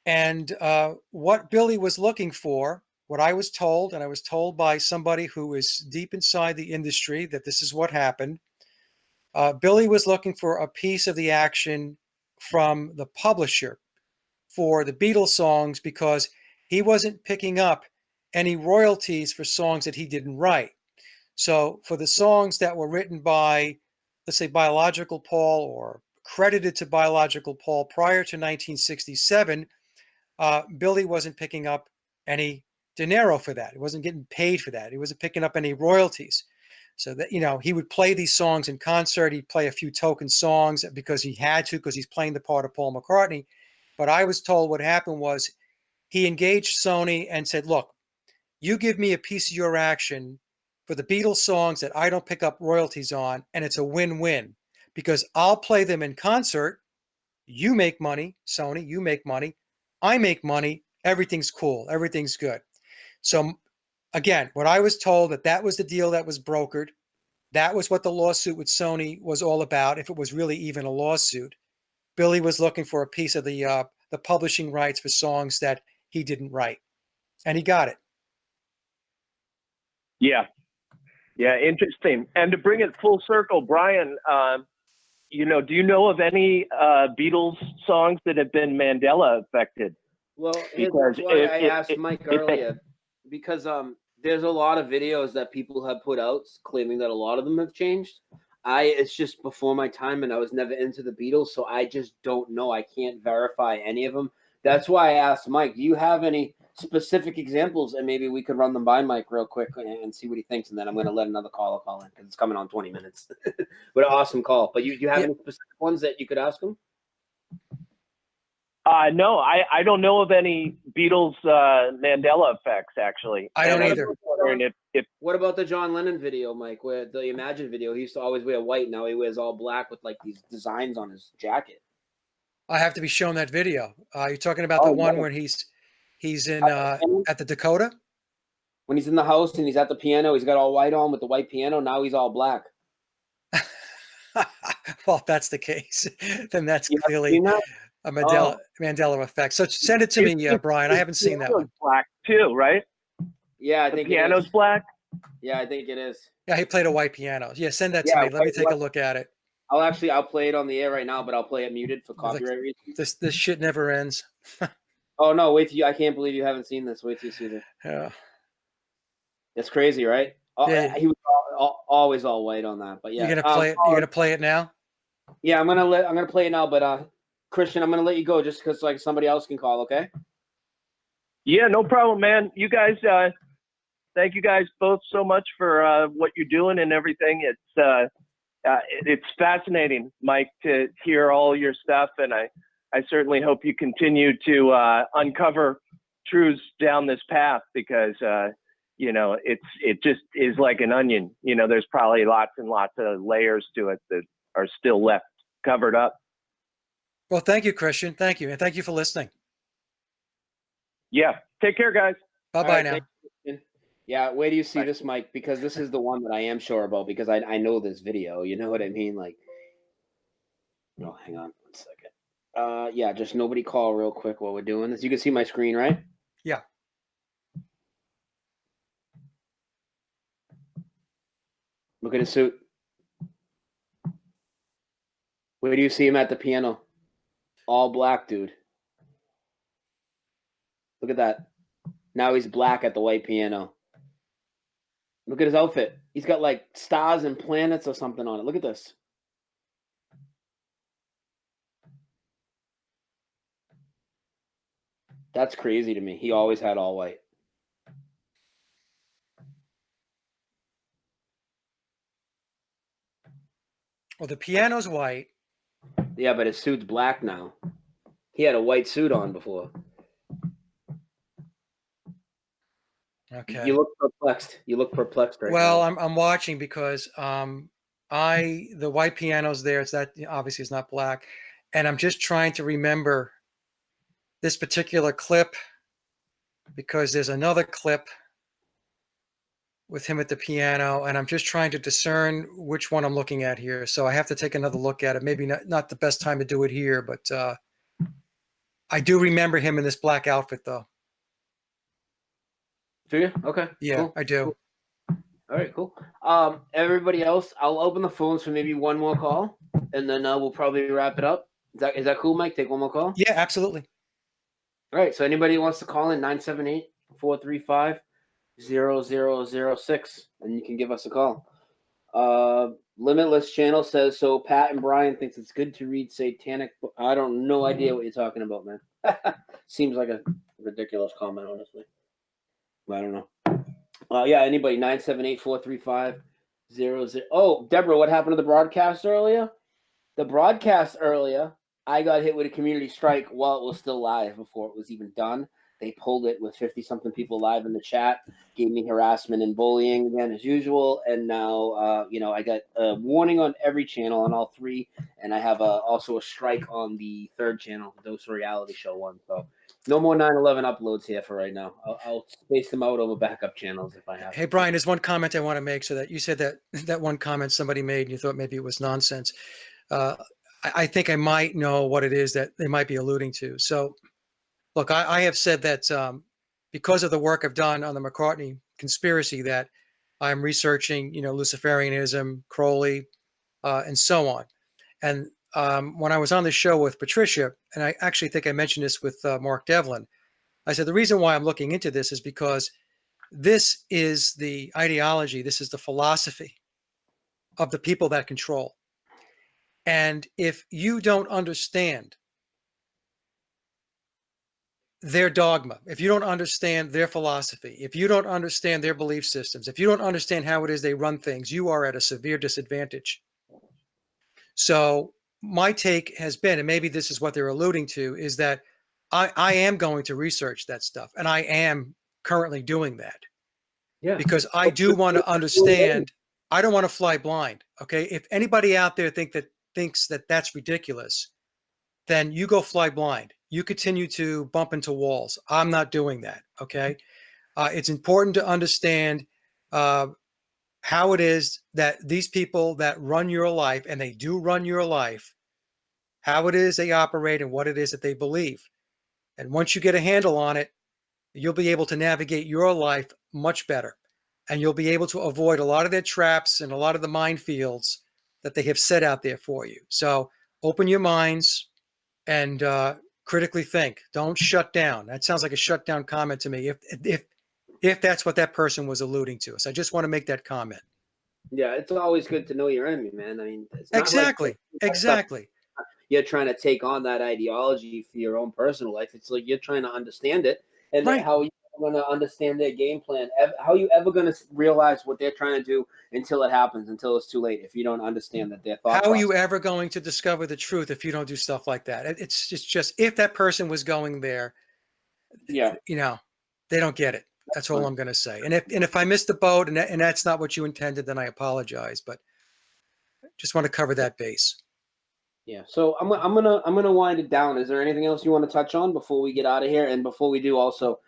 And what Billy was looking for, what I was told, and I was told by somebody who is deep inside the industry that this is what happened. Billy was looking for a piece of the action from the publisher for the Beatles songs because he wasn't picking up any royalties for songs that he didn't write. So for the songs that were written by, let's say, Biological Paul or credited to Biological Paul prior to 1967, Billy wasn't picking up any dinero for that. He wasn't getting paid for that. He wasn't picking up any royalties. So that, he would play these songs in concert. He'd play a few token songs because he had to, because he's playing the part of Paul McCartney. But I was told what happened was he engaged Sony and said, look, you give me a piece of your action for the Beatles songs that I don't pick up royalties on, and it's a win-win because I'll play them in concert. You make money, Sony, you make money. I make money. Everything's cool. Everything's good. So again, what I was told that was the deal that was brokered. That was what the lawsuit with Sony was all about, if it was really even a lawsuit. Billy was looking for a piece of the publishing rights for songs that he didn't write, and he got it. Yeah, interesting. And to bring it full circle, Brian, do you know of any Beatles songs that have been Mandela affected? Well, Because that's why I asked Mike earlier, because there's a lot of videos that people have put out claiming that a lot of them have changed. It's just before my time, and I was never into the Beatles, so I just don't know. I can't verify any of them. That's why I asked Mike, do you have any specific examples? And maybe we could run them by Mike real quick and see what he thinks, and then I'm going to let another caller call in because it's coming on 20 minutes. But an awesome call. But you have any specific ones that you could ask him? No, I don't know of any Beatles Mandela effects, actually. I don't either. What about the John Lennon video, Mike, where the Imagine video? He used to always wear white. Now he wears all black with like these designs on his jacket. I have to be shown that video. You're talking about the one where he's in at the Dakota? When he's in the house and he's at the piano, he's got all white on with the white piano. Now he's all black. Well, if that's the case, then that's clearly a Mandela effect. So send it to me, Brian. I haven't seen that one. Black too, right? Yeah, I think the piano's black. Yeah, I think it is. Yeah, he played a white piano. Yeah, send that to me. Let me take a look at it. I'll play it on the air right now, but I'll play it muted for copyright reasons. This shit never ends. Oh no, wait till I can't believe you haven't seen this. Wait till you see this. Yeah. It's crazy, right? Yeah. He was always all white on that, but yeah. You're gonna play it. You're gonna play it now. Yeah, I'm gonna play it now, but Christian, I'm gonna let you go just because like somebody else can call. Okay. Yeah, no problem, man. You guys, thank you guys both so much for what you're doing and everything. It's fascinating, Mike, to hear all your stuff, and I certainly hope you continue to uncover truths down this path because it just is like an onion. There's probably lots and lots of layers to it that are still left covered up. Well, thank you, Christian. Thank you, and thank you for listening. Yeah, take care, guys. Bye now. Yeah, where do you see this, Mike? Because this is the one that I am sure about because I know this video. You know what I mean? Like, no, hang on 1 second. Yeah, just nobody call real quick while we're doing this. You can see my screen, right? Yeah. Look at his suit. Where do you see him at the piano? All black, dude. Look at that. Now he's black at the white piano. Look at his outfit. He's got like stars and planets or something on it. Look at this. That's crazy to me. He always had all white. Well, the piano's white. Yeah, but his suit's black now. He had a white suit on before. Okay. You look perplexed. You look perplexed right Well, now. I'm watching because the white piano's there. It's that obviously it's not black, and I'm just trying to remember this particular clip because there's another clip with him at the piano, and I'm just trying to discern which one I'm looking at here. So I have to take another look at it. Maybe not the best time to do it here, but I do remember him in this black outfit, though. Do you? Okay. Yeah, Cool. I do. Cool. All right, cool. Everybody else, I'll open the phones for maybe one more call, and then we'll probably wrap it up. Is that cool, Mike? Take one more call? Yeah, absolutely. All right, so anybody who wants to call in, 978-435-0006, and you can give us a call. Limitless Channel says, so Pat and Brian thinks it's good to read satanic. I don't no idea what you're talking about, man. Seems like a ridiculous comment, honestly. I don't know. Yeah, anybody, 978-435-00. Oh, Deborah, what happened to the broadcast earlier? The broadcast earlier, I got hit with a community strike while it was still live before it was even done. They pulled it with 50-something people live in the chat, gave me harassment and bullying again as usual. And now, I got a warning on every channel on all three, and I have also a strike on the third channel, Dose Reality Show one. So no more 9/11 uploads here for right now. I'll space them out over backup channels if I have. Hey, Brian, there's one comment I want to make. So that you said that one comment somebody made, and you thought maybe it was nonsense. I think I might know what it is that they might be alluding to. So, look, I have said that because of the work I've done on the McCartney conspiracy, that I'm researching, Luciferianism, Crowley, and so on. And when I was on the show with Patricia, and I actually think I mentioned this with Mark Devlin, I said the reason why I'm looking into this is because this is the ideology, this is the philosophy of the people that control. And if you don't understand their dogma, if you don't understand their philosophy, if you don't understand their belief systems, if you don't understand how it is they run things, you are at a severe disadvantage. So my take has been, and maybe this is what they're alluding to, is that I am going to research that stuff, and I am currently doing that. Yeah. Because I do want to understand. I don't want to fly blind. Okay. If anybody out there thinks that that's ridiculous, then you go fly blind. You continue to bump into walls. I'm not doing that. Okay. It's important to understand how it is that these people that run your life, and they do run your life, how it is they operate and what it is that they believe. And once you get a handle on it, you'll be able to navigate your life much better. And you'll be able to avoid a lot of their traps and a lot of the minefields that they have set out there for you. So open your minds and critically think. Don't shut down. That sounds like a shutdown comment to me, if that's what that person was alluding to. So I just want to make that comment. Yeah, it's always good to know your enemy, man. I mean, it's not Exactly. Exactly. You're trying to take on that ideology for your own personal life. It's like you're trying to understand it, and Right. how you going to understand their game plan? How are you ever going to realize what they're trying to do until it happens, until it's too late? If you don't understand that their thought How are you process. ever going to discover the truth if you don't do stuff like that? It's just if that person was going there, Yeah, they don't get it. That's all I'm going to say. And if I missed the boat and that's not what you intended, then I apologize. But just want to cover that base. yeah. So I'm gonna wind it down. Is there anything else you want to touch on before we get out of here? And before we do, also,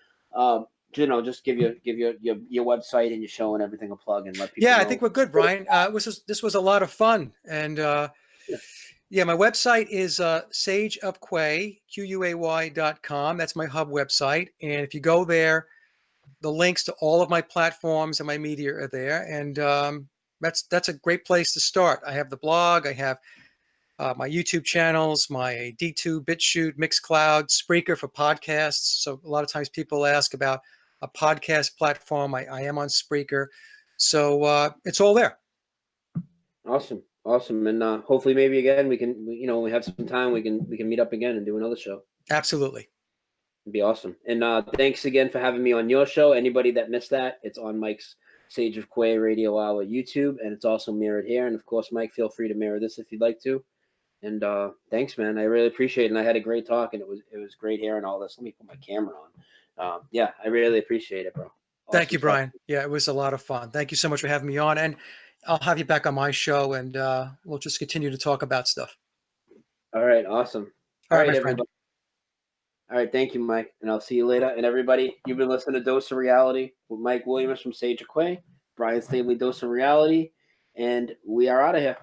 just give your website and your show and everything a plug and let people. Yeah, know. I think we're good, Brian. This was a lot of fun, and yeah, my website is sageofquay, QUAY.com. That's my hub website, and if you go there, the links to all of my platforms and my media are there, and that's a great place to start. I have the blog, I have my YouTube channels, my D2, BitChute, Mixcloud, Spreaker for podcasts. So a lot of times people ask about a podcast platform. I am on Spreaker, so it's all there. Awesome, and hopefully maybe again we can, we have some time, we can meet up again and do another show. Absolutely. It'd be awesome. And thanks again for having me on your show. Anybody that missed that, it's on Mike's Sage of Quay Radio Hour YouTube, and it's also mirrored here. And of course, Mike, feel free to mirror this if you'd like to. And thanks, man. I really appreciate it. And I had a great talk, and it was great hearing all this. Let me put my camera on. Yeah, I really appreciate it, bro. Thank you, stuff. Brian. Yeah, it was a lot of fun. Thank you so much for having me on, and I'll have you back on my show, and we'll just continue to talk about stuff. All right, awesome. All right, my everybody. friend. All right, thank you, Mike, and I'll see you later. And everybody, you've been listening to Dose of Reality with Mike Williams from Sage of Quay, Brian Staveley, Dose of Reality, and we are out of here.